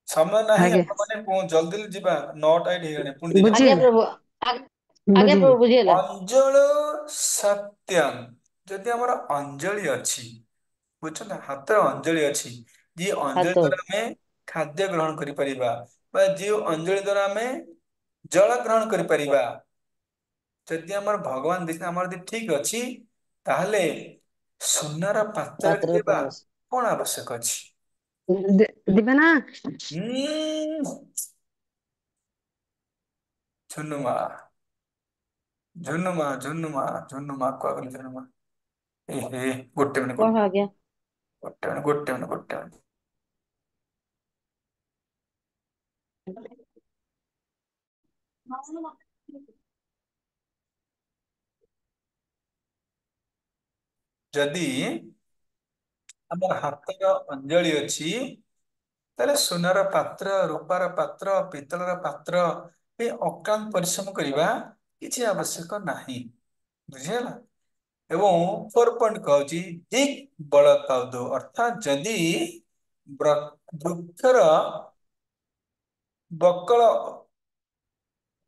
ସମୟ ନାହିଁ ଆଜ୍ଞା ଆପଣମାନେ ଜଲଦି ଯିବା, 9ଟା ଏଇଠି ହେଇଗଲାଣି, ପୁଣି ଦିଟା। ଆଜ୍ଞା ପ୍ରଭୁ ଆଜ୍ଞା ପ୍ରଭୁ ବୁଝିଗଲା। ଅଞ୍ଜଳ ସତ୍ୟମ୍, ଯଦି ଆମର ଅଞ୍ଜଳି ଅଛି, ବୁଝଛ ନା, ହାତରେ ଅଞ୍ଜଳି ଅଛି, ଯିଏ ଅଞ୍ଜଳି ହାତ ଦ୍ୱାରା ଆମେ ଖାଦ୍ୟ ଗ୍ରହଣ କରିପାରିବା ବା ଯେଉଁ ଅଞ୍ଜଳି ଦ୍ୱାରା ଆମେ ଜଳ ଗ୍ରହଣ କରିପାରିବା, ଯଦି ଆମର ଭଗବାନ ଦିଶା ଆମର ଯଦି ଠିକ ଅଛି ତାହେଲେ ସୁନାର ପାତ୍ରରେ ପାତ୍ରରେ ଦେବା ପ୍ରବେଶ କଣ ଆବଶ୍ୟକ ଅଛି? ଦିବେ ନା। ହୁଁ, ଝୁନୁମା ଝୁନୁମା ଝୁନୁମା ଝୁନୁମା କୁଆଡେ ଗଲା ଝୁନୁମା? ଏ ହେ, ଗୋଟେ ମିନିଟ କଣ ଆଜ୍ଞା? ଗୋଟେ ମିନିଟ। ଯଦି ଆମର ହାତର ଅଞ୍ଜଳି ଅଛି ତାହେଲେ ସୁନାର ପାତ୍ର, ରୂପାର ପାତ୍ର, ପିତ୍ତଳର ପାତ୍ର ଏ ଅକାନ୍ତ ପରିଶ୍ରମ କରିବା କିଛି ଆବଶ୍ୟକ ନାହିଁ। ବୁଝିହେଲା? ଏବଂ 4 ପଏଣ୍ଟ କହୁଛି ଦିକ୍ ବଳ କାଉଦ, ଅର୍ଥାତ୍ ଯଦି ବୃକ୍ଷର ବକଳ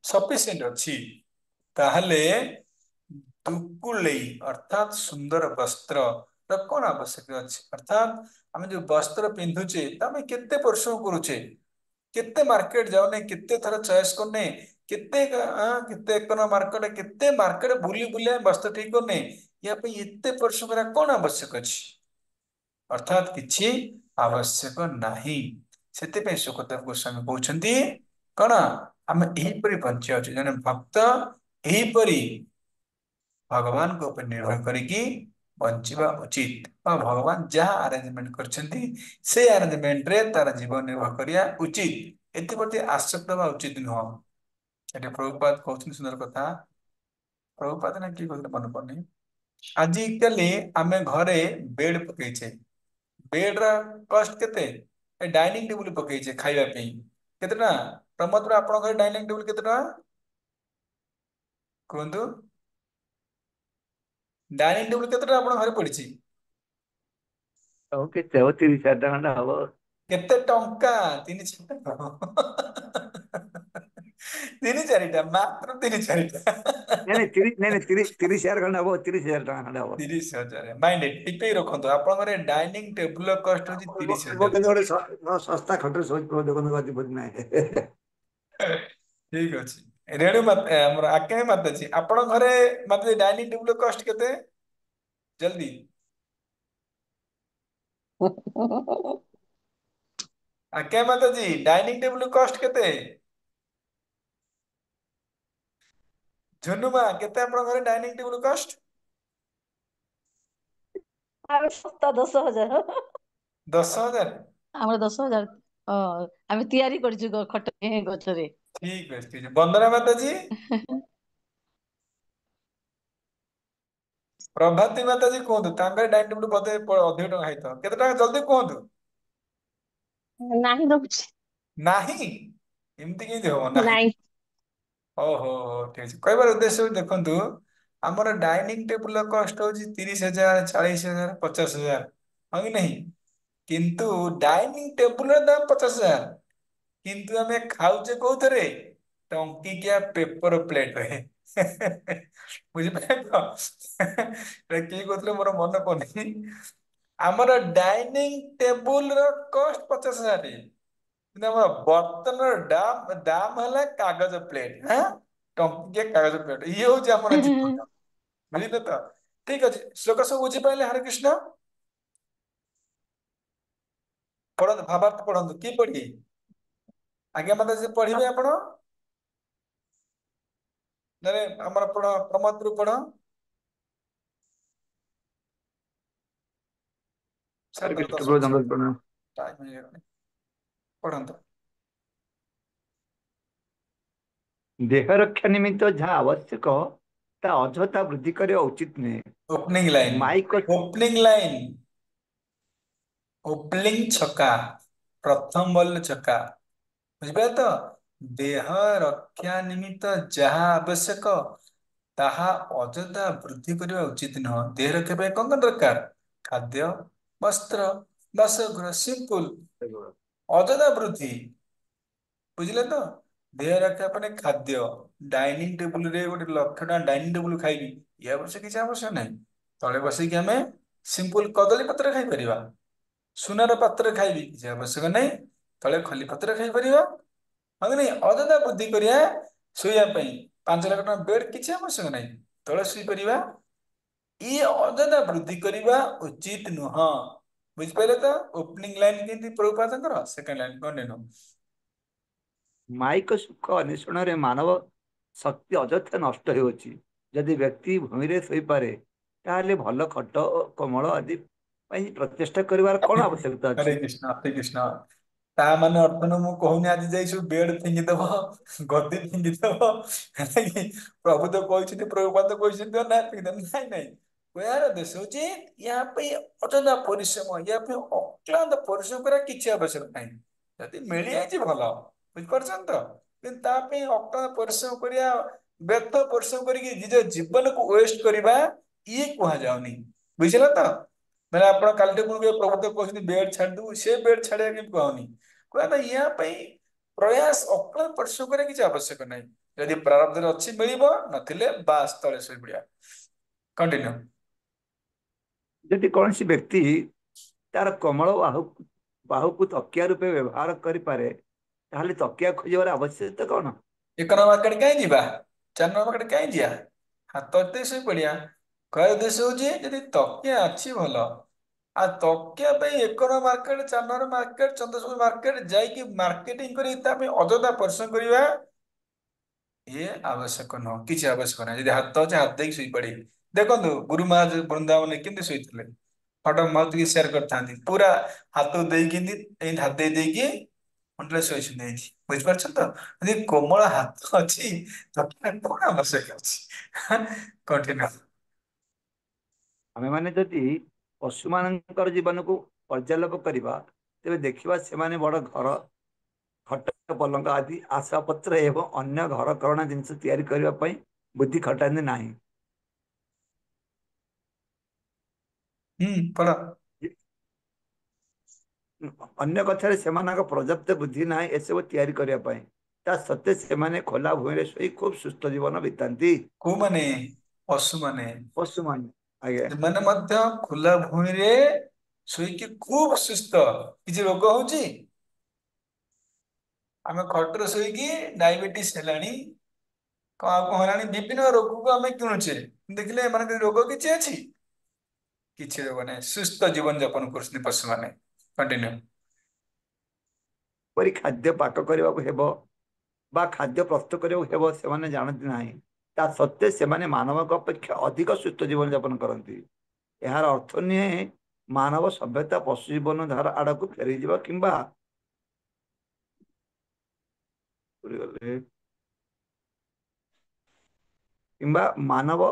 ସଫିସିଏଣ୍ଟ ଅଛି ତାହେଲେ ଦୁକୁଲେଇ ଅର୍ଥାତ୍ ସୁନ୍ଦର ବସ୍ତ୍ର କଣ ଆବଶ୍ୟକ ଅଛି? ଅର୍ଥାତ୍ ଆମେ ଯୋଉ ବସ୍ତ୍ର ପିନ୍ଧୁଛେ ତା ଆମେ କେତେ ପରିଶ୍ରମ କରୁଛେ, କେତେ ମାର୍କେଟ ଯାଉନେ, କେତେ ଥର ଚଏସ୍ କରୁନେ, କେତେ ଏକ ମାର୍କେଟ କେତେ ମାର୍କେଟ ବୁଲି ବୁଲି ଆମେ ବସ୍ତ୍ର ଠିକ କରୁନେ, ୟା ପାଇଁ ଏତେ ପରିଶ୍ରମ କରିବା କଣ ଆବଶ୍ୟକ ଅଛି? ଅର୍ଥାତ୍ କିଛି ଆବଶ୍ୟକ ନାହିଁ। ସେଥିପାଇଁ ସୁଖଦେବ ଗୋସ୍ୱାମୀ କହୁଛନ୍ତି କଣ, ଆମେ ଏହିପରି ବଞ୍ଚିବା ଉଚିତ। ଜଣେ ଭକ୍ତ ଏହିପରି ଭଗବାନଙ୍କ ଉପରେ ନିର୍ଭର କରିକି ବଞ୍ଚିବା ଉଚିତ, ବା ଭଗବାନ ଯାହା ଆରେଞ୍ଜମେଣ୍ଟ କରିଛନ୍ତି ସେ ଆରେଞ୍ଜମେଣ୍ଟରେ ତାର ଜୀବନ ନିର୍ବାହ କରିବା ଉଚିତ। ଏଥିପ୍ରତି ଆସକ୍ତ ହେବା ଉଚିତ ନୁହଁ। ଏଠି ପ୍ରଭୁପାଦ କହୁଛନ୍ତି ସୁନ୍ଦର କଥା। ପ୍ରଭୁପାଦ ନା କିଏ କହୁଥିଲେ ମନେ ପଡୁନି। ଆଜିକାଲି ଆମେ ଘରେ ବେଡ୍ ପକେଇଛେ, ବେଡ୍ ର କଷ୍ଟ କେତେ? ଏ ଡାଇନିଂ ଟେବୁଲ ପକେଇଛେ ଖାଇବା ପାଇଁ, କେତେ ଟଙ୍କା? ପ୍ରମୋଦ ଆପଣଙ୍କ ଘରେ ଡାଇନିଂ ଟେବୁଲ କେତେ ଟଙ୍କା କୁହନ୍ତୁ? ଡାଇନିଂ ଟେବୁଲ କେତେ ଟଙ୍କା ଆପଣଙ୍କ ଘରେ ପଡିଛି? ଆଉ କେତେ ହବ, 30,000 ଟଙ୍କା ଖଣ୍ଡେ ହବ। କେତେ ଟଙ୍କା? 3-4 ତିନି ଚାରିଟା, ମାତ୍ର 3-4ଟା। ନାଇଁ ନାଇଁ 30,000 ଖଣ୍ଡେ ହବ, 30,000 ଟଙ୍କା ଖଣ୍ଡେ ହବ। 30,000 ମାଇଣ୍ଡ ଟିପେଇ ରଖନ୍ତୁ, ଆପଣଙ୍କର ଡାଇନିଂ ଟେବୁଲ କଷ୍ଟ ହଉଛି ତିରିଶ ମୋ ହଜାର କିନ୍ତୁ ଗୋଟେ ଶସ୍ତା ଖଟରେ ଶୋଇ ଦେଖନ୍ତୁ ଗତି ନାହିଁ। ଠିକ ଅଛି। ରେଣୁ ମାତା ଆମର ଆଜ୍ଞା ମାତାଜୀ, ଆପଣଙ୍କ ଘରେ ମାତାଜୀ ଡାଇନିଂ ଟେବୁଲ କଷ୍ଟ କେତେ? ଜଲ୍ଦି। ଆଜ୍ଞା ମାତାଜୀ, ଡାଇନିଂ ଟେବୁଲ କଷ୍ଟ କେତେ? ଝୁନୁମା, କେତେ ଆପଣଙ୍କ ଘରେ ଡାଇନିଂ ଟେବୁଲ କଷ୍ଟ? ଆମର ସସ୍ତା 10,000। 10,000? ଆମର 10,000। ଆମେ ତିଆରି କରିଛୁ ଖଟ ଗଛରେ। ଠିକ ଅଛି, ଠିକ ଅଛି। ବନ୍ଦନା ମାତାଜୀ? ପ୍ରଭାତୀ ମାତାଜୀ କୁହନ୍ତୁ, ତାଙ୍କର ଡାଇନିଂ ଟେବୁଲ ବୋଧେ ଅଧିକ ଟଙ୍କା ହେଇଥିବ, କେତେ ଟଙ୍କା ଜଲ୍ଦି କୁହନ୍ତୁ? ନାହିଁ ରହୁଛି। ନାହିଁ? ଏମିତି କେମିତି ହବ ନାହିଁ? ନାଇଁ। ଓହୋ, ଠିକ ଅଛି। କହିବାର ଉଦ୍ଦେଶ୍ୟ ହଉଛି, ଦେଖନ୍ତୁ ଆମର ଡାଇନିଂ ଟେବୁଲ କଷ୍ଟ ହଉଛି 30,000, 40,000, 50,000, ହଁ କି ନାହିଁ? କିନ୍ତୁ ଡାଇନିଂ ଟେବୁଲର ଦାମ 50,000, କିନ୍ତୁ ଆମେ ଖାଉଛେ କୋଉଥିରେ? ଟଙ୍କିକିଆ ପେପର ପ୍ଲେଟରେ। ବୁଝିପାରିଲେ ତ? କିଏ କହୁଥିଲେ ମୋର ମନେ ପଡୁନି। ଆମର ଡାଇନିଂ ଟେବୁଲ ର କଷ୍ଟ 50,000, କିନ୍ତୁ ଆମର ବର୍ତ୍ତମାନର ଦାମ ହେଲା କାଗଜ ପ୍ଲେଟ। ଟଙ୍କିକିଆ କାଗଜ ପ୍ଲେଟ, ଇଏ ହଉଛି ଆମର ଜୀବନ। ବୁଝିଲେ ତ? ଠିକ ଅଛି, ଶ୍ଲୋକ ସବୁ ବୁଝିପାରିଲେ? ହରେ କୃଷ୍ଣ। ପଢନ୍ତୁ, ଭାବାର୍ଥ ପଢନ୍ତୁ। କିଏ ପଢିବେ? ଆଜ୍ଞା ମାତାଜୀ ପଢିବେ ଆପଣ? ନାଇଁ ଆମର ପଢ, ପ୍ରମୋଦରୁ ପଢ। ହରେ ସାର୍ କୃଷ୍ଣ 10 ପ୍ରଭୁ ଅଛି, ଦଣ୍ଡବତ ପ୍ରଣାମ। ଟାଇମ ହେଇଗଲାଣି, ପଢନ୍ତୁ। ଦେହ ରକ୍ଷା ନିମିତ୍ତ ଯାହା ଆବଶ୍ୟକ ତା ଅଯଥା ବୃଦ୍ଧି କରିବା ଉଚିତ ନୁହେଁ। Opening line, mike opening line, opening ଛକା, ପ୍ରଥମ ବଲ୍ ଛକା। ବୁଝିପାରିଲେ ତ? ଦେହ ରକ୍ଷା ନିମିତ୍ତ ଯାହା ଆବଶ୍ୟକ ତାହା ଅଯଥା ବୃଦ୍ଧି କରିବା ଉଚିତ ନୁହଁ। ଦେହ ରକ୍ଷା ପାଇଁ କଣ କଣ ଦରକାର? ଖାଦ୍ୟ, ବସ୍ତ୍ର, ବାସଗୃହ, ସିମ୍ପୁଲ। ଅଯଥା ବୃଦ୍ଧି, ବୁଝିଲେ ତ? ଦେହ ରକ୍ଷା ପାଇଁ ଖାଦ୍ୟ, ଡାଇନିଂ ଟେବୁଲରେ ଗୋଟେ 1,00,000 ଟଙ୍କା ଡାଇନିଂ ଟେବୁଲ ଖାଇବି, ଏ ଆବଶ୍ୟକ କିଛି ଆବଶ୍ୟକ ନାହିଁ। ତଳେ ବସିକି ଆମେ ସିମ୍ପୁଲ କଦଳୀ ପତ୍ରରେ ଖାଇପାରିବା। ସୁନାର ପାତ୍ରରେ ଖାଇବି, କିଛି ଆବଶ୍ୟକ ନାହିଁ। ତଳେ ଖଲି ପତ୍ରରେ ଖାଇପାରିବା। ହଁ କି ନାଇଁ? ଅଯଥା ବୃଦ୍ଧି କରିବା, ଶୋଇବା ପାଇଁ 5,00,000 ଟଙ୍କା ବେଡ୍, କିଛି ଆବଶ୍ୟକ ନାହିଁ। ତଳେ ଶୋଇପାରିବା। ଇଏ ଅଯଥା ବୃଦ୍ଧି କରିବା ଉଚିତ ନୁହଁ। ବୁଝିପାରିଲେ ତ? ଓପନିଂ ଲାଇନ କେମିତି ପ୍ରଭୁପାଦଙ୍କର, ସେକେଣ୍ଡ ଲାଇନ କଣ୍ଟିନ୍ୟୁ। ମାଇକ ସୁଖ ଅନ୍ୱେଷଣରେ ମାନବ ଶକ୍ତି ଅଯଥା ନଷ୍ଟ ହେଉଅଛି। ଯଦି ବ୍ୟକ୍ତି ଭୂମିରେ ଶୋଇପାରେ ତାହେଲେ ଭଲ ଖଟ ଓ କମଳ ଆଦି ପାଇଁ ପ୍ରଚେଷ୍ଟା କରିବାର କଣ ଆବଶ୍ୟକତା ହରେ ଅଛି? କୃଷ୍ଣ, ହରେ କୃଷ୍ଣ। ତା ମାନେ ଅର୍ଥ ନୁହଁ, ମୁଁ କହୁନି ଆଜି ଯାଇ ସବୁ ବେଡ ଫିଙ୍ଗିଦବ, ଗଦି ଫିଙ୍ଗିଦବ, ହେଲା କି? ପ୍ରଭୁ ତ କହିଛନ୍ତି, ପ୍ରଭୁପାଦ କହିଛନ୍ତି, ନା ଫିଙ୍ଗିଦବ, ନାଇଁ ନାଇଁ। କହିବାର ଉଦ୍ଦେଶ୍ୟ ହଉଛି, ୟା ପାଇଁ ଅଯଥା ପରିଶ୍ରମ, ୟା ପାଇଁ ଅକ୍ଳାନ୍ତ ପରିଶ୍ରମ କରିବା କିଛି ଆବଶ୍ୟକ ନାହିଁ। ଯଦି ମିଳିଯାଇଛି ଭଲ, ବୁଝିପାରୁଛନ୍ତି ତ? କିନ୍ତୁ ତା ପାଇଁ ଅକ୍ଳାନ୍ତ ପରିଶ୍ରମ କରିବା, ବ୍ୟର୍ଥ ପରିଶ୍ରମ କରିକି ନିଜ ଜୀବନକୁ ୱେଷ୍ଟ କରିବା, ଇଏ କୁହାଯାଉନି। ବୁଝିଲ ତ? ମାନେ ଆପଣ କାଲିଠୁ ପ୍ରଭୁ ତ କହୁଛନ୍ତି ବେଡ୍ ଛାଡିଦବୁ, ସେ ବେଡ୍ ଛାଡିବା କେମିତି କୁହାହଉନି। କହିବା ୟା ପାଇଁ ପ୍ରୟାସ, ଅକ୍ଳାନ୍ତ ପରିଶ୍ରମ କରିବା କିଛି ଆବଶ୍ୟକ ନାହିଁ। ଯଦି ପ୍ରାରବ୍ଧରେ ଅଛି ମିଳିବ, ନଥିଲେ ବାସ୍ ତଳେ ଶୋଇପଡିବା। କଣ୍ଟିନ୍ୟୁ। ଯଦି କୌଣସି ବ୍ୟକ୍ତି ତାର କୋମଳ ବାହୁକୁ ତକିଆ ରୂପେ ବ୍ୟବହାର କରିପାରେ ତାହେଲେ ତକିଆ ଖୋଜିବାର ଆବଶ୍ୟକତା କଣ? 1 ନମ୍ବର ମାର୍କେଟ କାହିଁ ଯିବା? 4 ନମ୍ବର ମାର୍କେଟ କାହିଁ ଯିବା? ହାତ ଏତେ ଶୋଇ ପଡିଆ। କହିବା ଉଦ୍ଦେଶ୍ୟ ହଉଛି ଯଦି ତକିଆ ଅଛି ଭଲ, ଆଉ ତକିଆ ପାଇଁ 1 number market, 4 number market, Chandrashekhar market ଯାଇକି ମାର୍କେଟିଂ କରି ତା ପାଇଁ ଅଯଥା ପରିଶ୍ରମ କରିବା ଇଏ ଆବଶ୍ୟକ ନୁହଁ, କିଛି ଆବଶ୍ୟକ ନାହିଁ। ଯଦି ହାତ ଅଛି ହାତ ଦେଇକି ଶୋଇପଡିବେ। ଦେଖନ୍ତୁ ଗୁରୁ ମହାରାଜ ବୃନ୍ଦାବନରେ କେମିତି ଶୋଇଥିଲେ, ଫଟୋ ମୁଁ ଟିକେ ସେୟାର କରିଥାନ୍ତି। ପୁରା ହାତ ଦେଇକି ଏମିତି ହାତ ଦେଇକି ଅଣ୍ଟାରେ ଶୋଇଛନ୍ତି ଏଇଠି, ବୁଝିପାରୁଛନ୍ତି ତ? ଯଦି କୋମଳ ହାତ ଅଛି ତକିଆ କଣ ଆବଶ୍ୟକ ଅଛି? କଣ୍ଟିନ୍ୟୁ। ଆମେମାନେ ଯଦି ପଶୁମାନଙ୍କର ଜୀବନକୁ ପର୍ଯ୍ୟାଲୋକ କରିବା ତେବେ ଦେଖିବା ସେମାନେ ବଡ଼ ଘର, ଖଟ, ପଲଙ୍କ ଆଦି ଆସବାବପତ୍ର ଏବଂ ଅନ୍ୟ ଘରକରଣା ଜିନିଷ ତିଆରି କରିବା ପାଇଁ ବୁଦ୍ଧି ଖଟାନ୍ତି ନାହିଁ। ପଢ। ଅନ୍ୟ କଥାରେ ସେମାନଙ୍କ ପର୍ଯ୍ୟାପ୍ତ ବୁଦ୍ଧି ନାହିଁ ଏସବୁ ତିଆରି କରିବା ପାଇଁ। ତା ସତ୍ତ୍ୱେ ସେମାନେ ଖୋଲା ଭୂଇଁରେ ଶୋଇ ଖୁବ୍ ସୁସ୍ଥ ଜୀବନ ବିତାନ୍ତି। କୋଉମାନେ? ପଶୁମାନେ। ପଶୁମାନେ, ଆଜ୍ଞା। ସେମାନେ ମଧ୍ୟ ଖୋଲା ଭୂଇଁରେ ଶୋଇକି ଖୁବ ସୁସ୍ଥ। କିଛି ରୋଗ ହଉଛି? ଆମେ ଖଟରେ ଶୋଇକି ଡାଇବେଟିସ ହେଲାଣି, କଣ ହେଲାଣି, ବିଭିନ୍ନ ରୋଗକୁ ଆମେ କିଣୁଛେ, ଦେଖିଲେ ଏମାନଙ୍କର ରୋଗ କିଛି ଅଛି? କିଛି ରୋଗ ନାହିଁ, ସୁସ୍ଥ ଜୀବନ ଯାପନ କରୁଛନ୍ତି ପଶୁମାନେ। କଣ୍ଟିନ୍ୟୁ। କିପରି ଖାଦ୍ୟ ପାକ କରିବାକୁ ହେବ ବା ଖାଦ୍ୟ ପ୍ରସ୍ତୁତ କରିବାକୁ ହେବ ସେମାନେ ଜାଣନ୍ତି ନାହିଁ। ତା ସତ୍ତ୍ୱେ ସେମାନେ ମାନବଙ୍କ ଅପେକ୍ଷା ଅଧିକ ସୁସ୍ଥ ଜୀବନ ଯାପନ କରନ୍ତି। ଏହାର ଅର୍ଥ ନୁହେଁ ମାନବ ସଭ୍ୟତା ପଶୁ ଜୀବନ ଧାରା ଆଡକୁ ଫେରିଯିବ କିମ୍ବା ମାନବ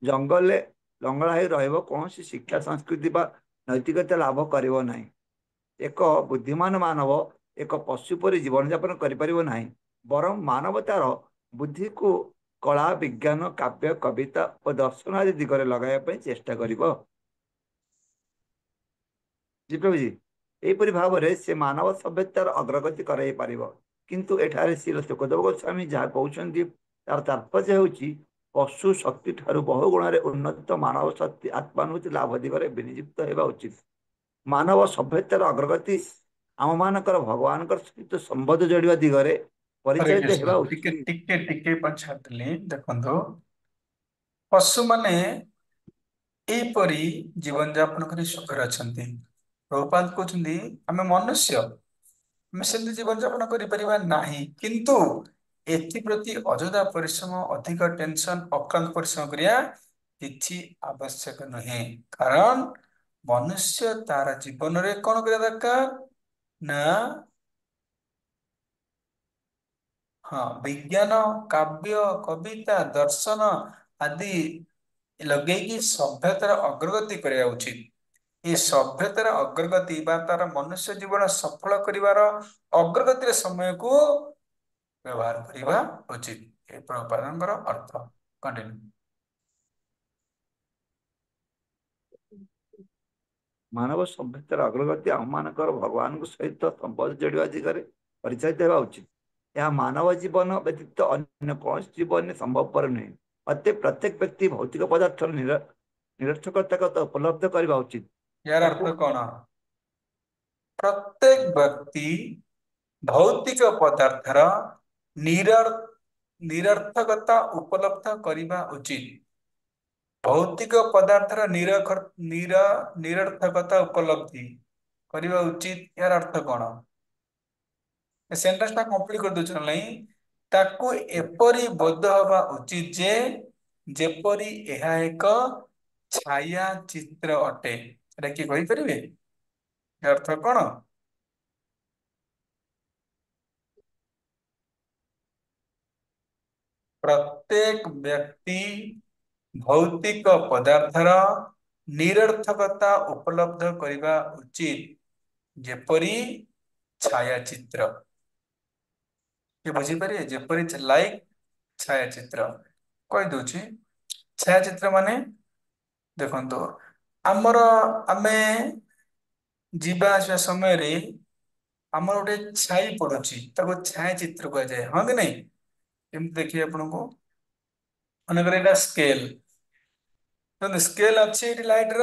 ଜଙ୍ଗଲରେ ଲଙ୍ଗଳା ହେଇ ରହିବ, କୌଣସି ଶିକ୍ଷା, ସଂସ୍କୃତି ବା ନୈତିକତା ଲାଭ କରିବ ନାହିଁ। ଏକ ବୁଦ୍ଧିମାନ ମାନବ ଏକ ପଶୁ ପରି ଜୀବନଯାପନ କରିପାରିବ ନାହିଁ, ବରଂ ମାନବତାର ବୁଦ୍ଧିକୁ କଳା, ବିଜ୍ଞାନ, କାବ୍ୟ, କବିତା ଓ ଦର୍ଶନ ଆଦି ଦିଗରେ ଲଗାଇବା ପାଇଁ ଚେଷ୍ଟା କରିବ। ବୁଝିପାରୁଛି? ଏହିପରି ଭାବରେ ସେ ମାନବ ସଭ୍ୟତାର ଅଗ୍ରଗତି କରାଇ ପାରିବ। କିନ୍ତୁ ଏଠାରେ ଶ୍ରୀ ସୁଖଦେବ ଗୋସ୍ୱାମୀ ଯାହା କହୁଛନ୍ତି ତାର ତାତ୍ପର୍ଯ୍ୟ ହେଉଛି ପଶୁ ଶକ୍ତି ଠାରୁ ବହୁ ଗୁଣରେ ଉନ୍ନତ ମାନବ ଶକ୍ତି ଆତ୍ମାନୁଭୂତି ଲାଭ ଦିଗରେ ବିନିଯୁକ୍ତ ହେବା ଉଚିତ। ମାନବ ସଭ୍ୟତାର ଅଗ୍ରଗତି ଆମମାନଙ୍କର ଭଗବାନଙ୍କର ସହିତ ସମ୍ବନ୍ଧ ଯୋଡ଼ିବା ଦିଗରେ ହରେ ପରିଚାଳିତ କୃଷ୍ଣ। ହେବା ଟିକେ ଉଚିତ। ଟିକେ ଟିକେ ପଛାଡିଲି। ଦେଖନ୍ତୁ, ପଶୁମାନେ ଏହିପରି ଜୀବନ ଯାପନ କରି ସୁଖରେ ଅଛନ୍ତି। ପ୍ରଭୁପାଦ କହୁଛନ୍ତି ଆମେ ମନୁଷ୍ୟ, ଆମେ ସେମିତି ଜୀବନ ଯାପନ କରିପାରିବା ନାହିଁ, କିନ୍ତୁ ଏଥିପ୍ରତି ଅଯଥା ପରିଶ୍ରମ, ଅଧିକ ଟେନସନ, ଅକ୍ଳାନ୍ତ ପରିଶ୍ରମ କରିବା କିଛି ଆବଶ୍ୟକ ନୁହେଁ। କାରଣ ମନୁଷ୍ୟ ତାର ଜୀବନରେ କଣ କରିବା ଦରକାର ନା, ହଁ, ବିଜ୍ଞାନ, କାବ୍ୟ, କବିତା, ଦର୍ଶନ ଆଦି ଲଗେଇକି ସଭ୍ୟତାର ଅଗ୍ରଗତି କରିବା ଉଚିତ। ଏ ସଭ୍ୟତାର ଅଗ୍ରଗତି ବା ତାର ମନୁଷ୍ୟ ଜୀବନ ସଫଳ କରିବାର ଅଗ୍ରଗତିର ସମୟକୁ ବ୍ୟବହାର କରିବା ଉଚିତ। ଏ ପ୍ରଭୁପାଦଙ୍କର ଅର୍ଥ। କଣ୍ଟିନ୍ୟୁ। ମାନବ ସଭ୍ୟତାର ଅଗ୍ରଗତି ଆମମାନଙ୍କର ଭଗବାନଙ୍କ ସହିତ ସମ୍ବନ୍ଧ ଯୋଡ଼ିବା ଦିଗରେ ପରିଚାଳିତ ହେବା ଉଚିତ। ଏହା ମାନବ ଜୀବନ ବ୍ୟତୀତ ଅନ୍ୟ କୌଣସି ଜୀବନରେ ସମ୍ଭବପର ନୁହେଁ। ପ୍ରତ୍ୟେକ ବ୍ୟକ୍ତି ଭୌତିକ ପଦାର୍ଥର ନିରର୍ଥକତା ଉପଲବ୍ଧ କରିବା ଉଚିତ। ୟାର ତାକୁ ଅର୍ଥ କଣ? ପ୍ରତ୍ୟେକ ବ୍ୟକ୍ତି ଭୌତିକ ପଦାର୍ଥର ନିରର୍ଥକତା ଉପଲବ୍ଧ କରିବା ଉଚିତ। ଭୌତିକ ପଦାର୍ଥର ନିରର୍ଥକତା ଉପଲବ୍ଧି କରିବା ଉଚିତ। ଏହାର ଅର୍ଥ କଣ? ସେଣ୍ଟେନ୍ସ ଟା କମ୍ପ୍ଲିଟ କରିଦଉଛି ନା ନାଇଁ? ତାକୁ ଏପରି ବୋଧ ହବା ଉଚିତ ଯେ ଯେପରି ଏହା ଏକ ଛାୟା ଚିତ୍ର ଅଟେ। ଏଟା କିଏ କହିପାରିବେ? ଏ ଅର୍ଥ କଣ? ପ୍ରତ୍ୟେକ ବ୍ୟକ୍ତି ଭୌତିକ ପଦାର୍ଥର ନିରର୍ଥକତା ଉପଲବ୍ଧ କରିବା ଉଚିତ, ଯେପରି ଛାୟାଚିତ୍ର। କିଏ ବୁଝିପାରିବେ? ଯେପରି ଲାଇକ୍ ଛାୟାଚିତ୍ର। କହିଦଉଛି, ଛାୟାଚିତ୍ର ମାନେ ଦେଖନ୍ତୁ, ଆମେ ଯିବା ଆସିବା ସମୟରେ ଆମର ଗୋଟେ ଛାଇ ପଡୁଛି, ତାକୁ ଛାୟା ଚିତ୍ର କୁହାଯାଏ। ହଁ କି ନାଇଁ? ଏମିତି ଦେଖିବେ ଆପଣଙ୍କୁ, ମନେକର ଏଇଟା ସ୍କେଲ। ସ୍କେଲ ଅଛି ଏଠି ଲାଇଟ ର,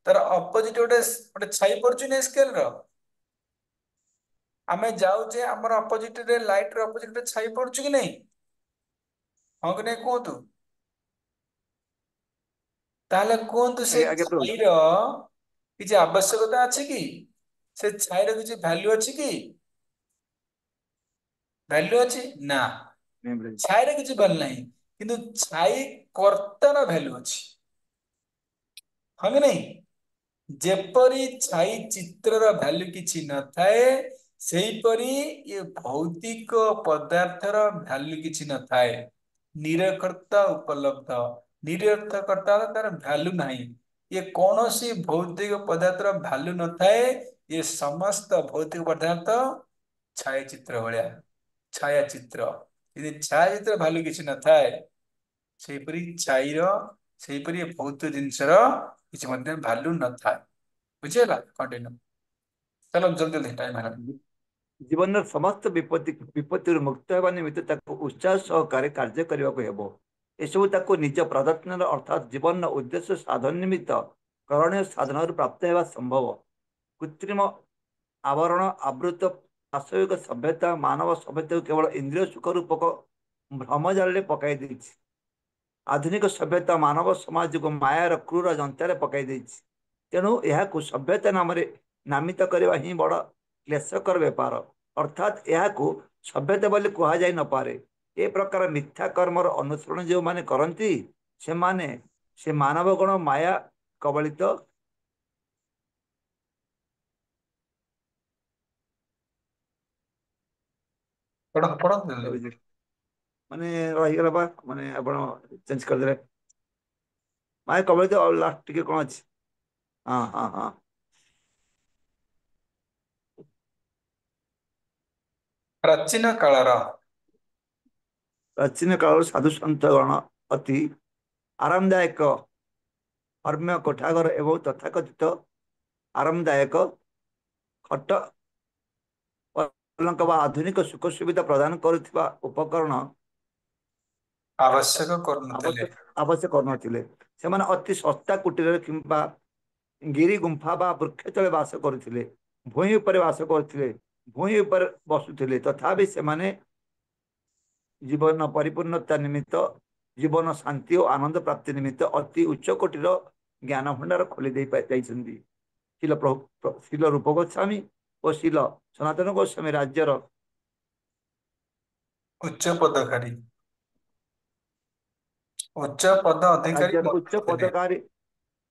ତାର ଅପୋଜିଟ ଗୋଟେ ଗୋଟେ ଛାଇ ପଡୁଛି ନା ସ୍କେଲ ର। ଆମେ ଯାଉଛେ ଆମର ଅପୋଜିଟ ରେ ଲାଇଟ ର ଅପୋଜିଟ ରେ ଛାଇ ପଡୁଛି କି ନାଇଁ? ହଁ କି ନାଇଁ କୁହନ୍ତୁ? ତାହେଲେ କୁହନ୍ତୁ ସେ ଆଜ୍ଞା ପ୍ରଭୁ। ଛାଇର କିଛି ଆବଶ୍ୟକତା ଅଛି କି? ସେ ଛାଇର କିଛି ଭ୍ୟାଲ୍ୟୁ ଅଛି କି? ଭ୍ୟାଲ୍ୟୁ ଅଛି ନା। ଛାଇର କିଛି ଭ୍ୟାଲ୍ୟୁ ନାହିଁ, କିନ୍ତୁ ଛାଇ କର୍ତ୍ତାର ଭ୍ୟାଲ୍ୟୁ ଅଛି। ହଁ କି ନାଇଁ? ଯେପରି ଛାଇ ଚିତ୍ରର ଭ୍ୟାଲ୍ୟୁ କିଛି ନଥାଏ, ସେହିପରି ଏ ଭୌତିକ ପଦାର୍ଥର ଭ୍ୟାଲ୍ୟୁ କିଛି ନଥାଏ। ନିରକର୍ତ୍ତା ଉପଲବ୍ଧ, ନିରର୍ଥକର୍ତ୍ତା ତାର ଭ୍ୟାଲ୍ୟୁ ନାହିଁ। ଇଏ କୌଣସି ଭୌତିକ ପଦାର୍ଥର ଭ୍ୟାଲ୍ୟୁ ନଥାଏ। ଏ ସମସ୍ତ ଭୌତିକ ପଦାର୍ଥ ଛାୟାଚିତ୍ର ଭଳିଆ। ଛାୟାଚିତ୍ର, ଯଦି ଛାୟାଚିତ୍ର ଭାଲ୍ୟୁ କିଛି ନଥାଏ, ସେହିପରି ଛାଇର ସେହିପରି ଭୌତ ଜିନିଷର କିଛି ମଧ୍ୟ ଭାଲ୍ୟୁ ନଥାଏ। ବୁଝିହେଲା? କଣ୍ଟିନ୍ୟୁ। ଚାଲ ଜଲ୍ଦି ଜଲ୍ଦି ଟାଇମ ହେଲାଣି। ଜୀବନର ସମସ୍ତ ବିପତ୍ତିରୁ ମୁକ୍ତ ହେବା ନିମିତ୍ତ ତାକୁ ଉତ୍ସାହ ସହକାରେ କାର୍ଯ୍ୟ କରିବାକୁ ହେବ। ଏସବୁ ତାକୁ ନିଜ ପ୍ରଦର୍ଶନର ଅର୍ଥାତ୍ ଜୀବନର ଉଦ୍ଦେଶ୍ୟ ସାଧନ ନିମିତ୍ତ କରଣୀୟ ସାଧନରୁ ପ୍ରାପ୍ତ ହେବା ସମ୍ଭବ। କୃତ୍ରିମ ଆବରଣ ଆବୃତ ପାଶବିକ ସଭ୍ୟତା ମାନବ ସଭ୍ୟତାକୁ କେବଳ ଇନ୍ଦ୍ରିୟ ସୁଖ ରୂପକ ଭ୍ରମଜାଳରେ ପକାଇ ଦେଇଛି। ଆଧୁନିକ ସଭ୍ୟତା ମାନବ ସମାଜକୁ ମାୟାର କ୍ରୂର ଯନ୍ତ୍ରରେ ପକାଇ ଦେଇଛି। ତେଣୁ ଏହାକୁ ସଭ୍ୟତା ନାମରେ ନାମିତ କରିବା ହିଁ ବଡ଼ କ୍ଲେଶକର ବେପାର, ଅର୍ଥାତ୍ ଏହାକୁ ସଭ୍ୟତା ବୋଲି କୁହାଯାଇ ନପାରେ। ଏ ପ୍ରକାର ମିଥ୍ୟା କର୍ମର ଅନୁସରଣ ଯେଉଁମାନେ କରନ୍ତି, ସେ ମାନବ ଗଣ ମାୟା କବଳିତ ପଢ ପଢ ଜଲ୍ଦି। ମାନେ ରହିଗଲା ବା, ମାନେ ଆପଣ ଚେଞ୍ଜ କରିଦେଲେ। ମାୟା କବଳିତ ଆଉ ଲାଷ୍ଟ ଟିକେ କଣ ଅଛି? ହଁ ହଁ ହଁ। ପ୍ରାଚୀନ କାଳର ପ୍ରାଚୀନ କାଳରୁ ସାଧୁସନ୍ଥ ଗଣ ଅତି ଆରାମଦାୟକ ଧର୍ମ୍ୟ କୋଠାଘର ଏବଂ ତଥାକଥିତ ଆରାମଦାୟକ ଖଟ ପଲଙ୍କ ବା ଆଧୁନିକ ସୁଖ ସୁବିଧା ପ୍ରଦାନ କରୁଥିବା ଉପକରଣ ଆବଶ୍ୟକ କରୁନଥିଲେ। ଆବଶ୍ୟକ କରୁନଥିଲେ। ସେମାନେ ଅତି ଶସ୍ତା କୁଟୀରରେ କିମ୍ବା ଗିରି ଗୁମ୍ଫା ବା ବୃକ୍ଷ ତଳେ ବାସ କରୁଥିଲେ। ଭୂଇଁ ଉପରେ ବାସ କରୁଥିଲେ, ଭୂଇଁ ଉପରେ ବସୁଥିଲେ। ତଥାପି ସେମାନେ ଜୀବନ ପରିପୂର୍ଣ୍ଣତା ନିମିତ୍ତ, ଜୀବନ ଶାନ୍ତି ଓ ଆନନ୍ଦ ପ୍ରାପ୍ତି ନିମିତ୍ତ ଅତି ଉଚ୍ଚ କୋଟିର ଜ୍ଞାନ ଭଣ୍ଡାର ଖୋଲି ଦେଇ ଯାଇଛନ୍ତି। ଶିଲ ରୂପ ଗୋସ୍ୱାମୀ ଓ ଶିଲ ସନାତନ ଗୋସ୍ୱାମୀ ରାଜ୍ୟର ଉଚ୍ଚ ପଦକାରୀ, ଉଚ୍ଚ ପଦ ଅଧିକାରୀ ରାଜ୍ୟର ମଧ୍ୟ ଉଚ୍ଚ ଥିଲେ।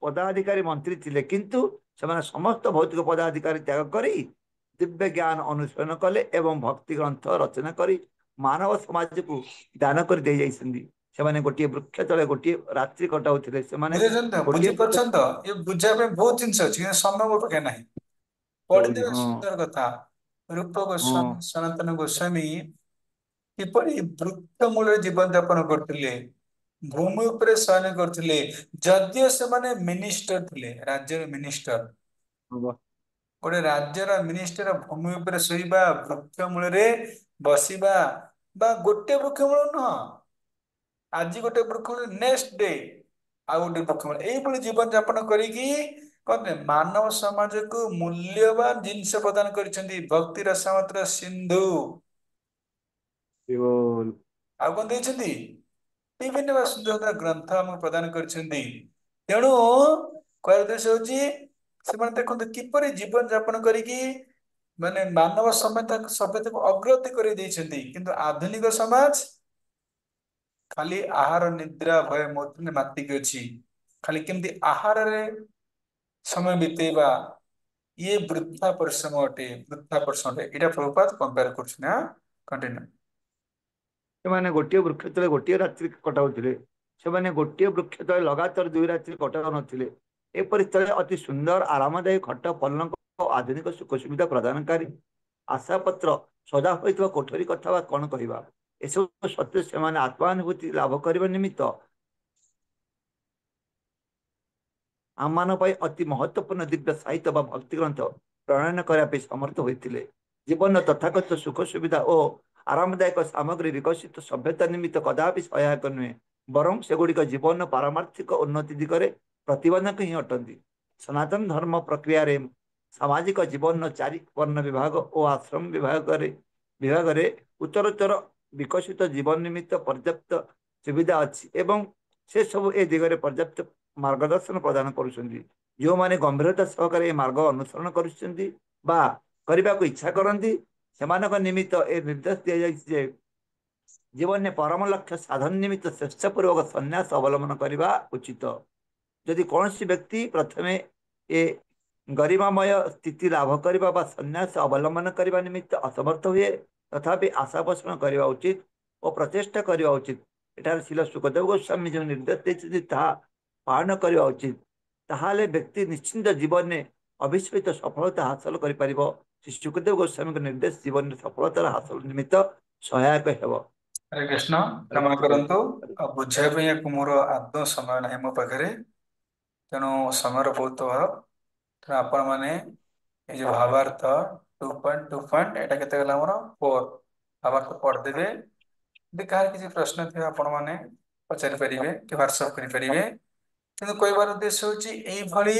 ପଦାଧିକାରୀ ମନ୍ତ୍ରୀ ଥିଲେ, କିନ୍ତୁ ସେମାନେ ସମସ୍ତ ଭୌତିକ ପଦାଧିକାରୀ ତ୍ୟାଗ କରି ଦିବ୍ୟ ଜ୍ଞାନ ଅନୁଶୀଳନ କଲେ ଏବଂ ଭକ୍ତି ଗ୍ରନ୍ଥ ରଚନା କରି ମାନବ ସମାଜକୁ ଦାନ କରି ଦେଇ ଯାଇଛନ୍ତି। ସେମାନେ ଗୋଟିଏ ବୃକ୍ଷ ତଳେ ଗୋଟିଏ ରାତ୍ରି କଟାଉଥିଲେ। ସେମାନେ ବୁଝିପାରୁଛନ୍ତି ତ? ଗୋଟିଏ ବୁଝିପାରୁଛନ୍ତି ତ? ଏ ବୁଝିବା ପାଇଁ ବହୁତ ଜିନିଷ ଅଛି, କିନ୍ତୁ ସମୟ ମୋ ପାଖେ ନାହିଁ। ପ୍ରଭୁଜୀ ପଢିଦେବେ, ହଁ ସୁନ୍ଦର କଥା। ରୂପ ହଁ ଗୋସ୍ୱାମୀ, ସନାତନ ଗୋସ୍ୱାମୀ କିପରି ବୃକ୍ଷ ମୂଳରେ ଜୀବନ ଯାପନ କରୁଥିଲେ, ଭୂମି ଉପରେ ଶୟନ କରୁଥିଲେ। ଯଦିଓ ସେମାନେ ମିନିଷ୍ଟର ଥିଲେ, ରାଜ୍ୟର ମିନିଷ୍ଟର। ହଁ ଗୋଟେ ରାଜ୍ୟର ମିନିଷ୍ଟର ଭୂମି ଉପରେ ଶୋଇବା, ବୃକ୍ଷ ମୂଳରେ ବସିବା, ବା ଗୋଟେ ବୃକ୍ଷ ମୂଳ ନୁହଁ, ଆଜି ଗୋଟେ ବୃକ୍ଷ ମୂଳରେ ନେକ୍ସଟ ଡେ ଆଉ ଗୋଟେ ବୃକ୍ଷ ମୂଳରେ, ଏଇଭଳି ଜୀବନ ଯାପନ କରିକି କଣ ମାନବ ସମାଜକୁ ମୂଲ୍ୟବାନ ଜିନିଷ ପ୍ରଦାନ କରିଛନ୍ତି। ଭକ୍ତି ରସାମତ୍ର ସିନ୍ଧୁ ଆଉ କଣ ଦେଇଛନ୍ତି? ବିଭିନ୍ନ ବା ସୁନ୍ଦର ସୁନ୍ଦର ଗ୍ରନ୍ଥ ଆମକୁ ପ୍ରଦାନ କରିଛନ୍ତି। ତେଣୁ କହିବାର ଉଦ୍ଦେଶ୍ୟ ହଉଛି, ସେମାନେ ଦେଖନ୍ତୁ କିପରି ଜୀବନ ଯାପନ କରିକି ମାନେ ମାନବ ସଭ୍ୟତାକୁ ଅଗ୍ରଗତି କରି ଦେଇଛନ୍ତି। କିନ୍ତୁ ଆଧୁନିକ ସମାଜ ଖାଲି ଆହାର ନିଦ୍ରା ଭୟ ମୈଥୁନ ମାତିକି ଅଛି। ଖାଲି କେମିତି ଆହାରରେ ସମୟ ବିତେଇବା, ଇଏ ବୃଦ୍ଧା ପରିଶ୍ରମ ଅଟେ, ବୃଦ୍ଧା ପରିଶ୍ରମ ଅଟେ। ଏଇଟା ପ୍ରଭୁପାଦ କମ୍ପେୟାର କରୁଛନ୍ତି। ନା କଣ୍ଟିନ୍ୟୁ। ସେମାନେ ଗୋଟିଏ ବୃକ୍ଷ ତଳେ ଗୋଟିଏ ରାତ୍ରି କଟାଉଥିଲେ। ସେମାନେ ଗୋଟିଏ ବୃକ୍ଷ ତଳେ ଲଗାତାର 2 ରାତ୍ରି କଟାଉ ନଥିଲେ। ଏପରି ସ୍ଥଳେ ଅତି ସୁନ୍ଦର ଆରାମଦାୟୀ ଖଟ ପଲଙ୍କ ଆଧୁନିକ ସୁଖ ସୁବିଧା ପ୍ରଦାନକାରୀ ଆଶା ପତ୍ର ସଜା ହୋଇଥିବା କୋଠରୀ କଥା ବା କଣ କହିବା। ଏସବୁ ସତ୍ତ୍ୱେ ସେମାନେ ଆତ୍ମାନୁଭୂତି ଲାଭ କରିବା ନିମିତ୍ତ ଆମମାନଙ୍କ ପାଇଁ ଅତି ମହତ୍ୱପୂର୍ଣ୍ଣ ଦିବ୍ୟ ସାହିତ୍ୟ ବା ଭକ୍ତି ଗ୍ରନ୍ଥ ପ୍ରଣୟନ କରିବା ପାଇଁ ସମର୍ଥ ହୋଇଥିଲେ। ଜୀବନର ତଥାଗତ ସୁଖ ସୁବିଧା ଓ ଆରାମଦାୟକ ସାମଗ୍ରୀ ବିକଶିତ ସଭ୍ୟତା ନିମିତ୍ତ କଦାପି ସହାୟକ ନୁହେଁ। ବରଂ ସେଗୁଡ଼ିକ ଜୀବନର ପାରମାର୍ଥିକ ଉନ୍ନତି ଦିଗରେ ପ୍ରତିବନ୍ଧକ ହିଁ ଅଟନ୍ତି। सनातन धर्म प्रक्रिया रे सामाजिक जीवन चारि वर्ण विभाग और आश्रम विभाग रे उत्तरोत्तर विकसित जीवन निमित्त पर्याप्त सुविधा अच्छी एवं से सब ए दिगरे पर्याप्त मार्गदर्शन प्रदान करुछन्ति जो माने गंभीरता सहकारे ए मार्ग अनुसरण करुछन्ति बा करबा को इच्छा करन्ति सेमानक निमित्त ए निर्देश दिया जायछि जे जीवन में परम लक्ष्य साधन निमित्त चेष्टापूर्वक संन्यास अवलंबन करने उचित यदि कौन व्यक्ति प्रथमे ए गरिमामय स्थिति लाभ करने संन्यास अवलंबन करने निमित्त असमर्थ हुए तथापि आशा पोषण करने उचित और प्रचेषा करने उचित एठार शिल सुखदेव गोस्वामी जो निर्देश देते पालन करने उचित ताहले व्यक्ति निश्चिंत जीवन में अविस्मृत सफलता हासिल कर श्री सुखदेव गोस्वामी निर्देश जीवन में सफलता हासिल निमित्त सहायक हेब। हरे कृष्ण क्षमा करंतु बुझाई मोर आदौ समय ना मो पाखे तेणु समय बहुत अभाव तेणु आपण मैंने ये जो भावार्थ 2.2 एटा केते गला हमर 4 भावार्थ पढ़देबे यदि कहार किसी प्रश्न थे आपण मैंने पचारि परिबे कि व्हाट्सएप करि परिबे किंतु कहबार उद्देश्य होची एई भली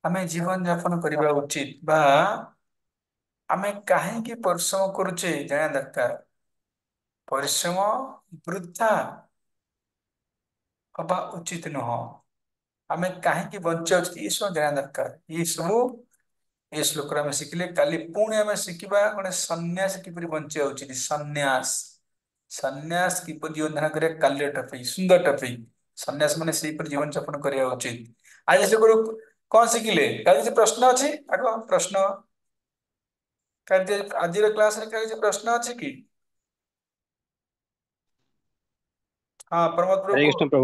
आमे जीवन यापन करबा उचित बा आमे काहे की परिश्रम करूचे जाना दरकार परिश्रम वृद्धा हवा उचित नुह आमे काहे बंचा ये सब जाना दरकार ये सब ये श्लोक आम शिखिले काली पुणी आम शिखा गोटे सन्यास किपरि बंचा उचित सन्यास सन्यास किपरि जीवन धारण करिया काली टपिक सुंदर टपिक सन्यास माने से जीवन यापन करिया उचित आज से कौन शिखिले काली प्रश्न अच्छी आग प्रश्न आज क्लास रे प्रश्न अच्छी कि हाँ प्रमोद हरे प्रभु कृष्ण प्रभु।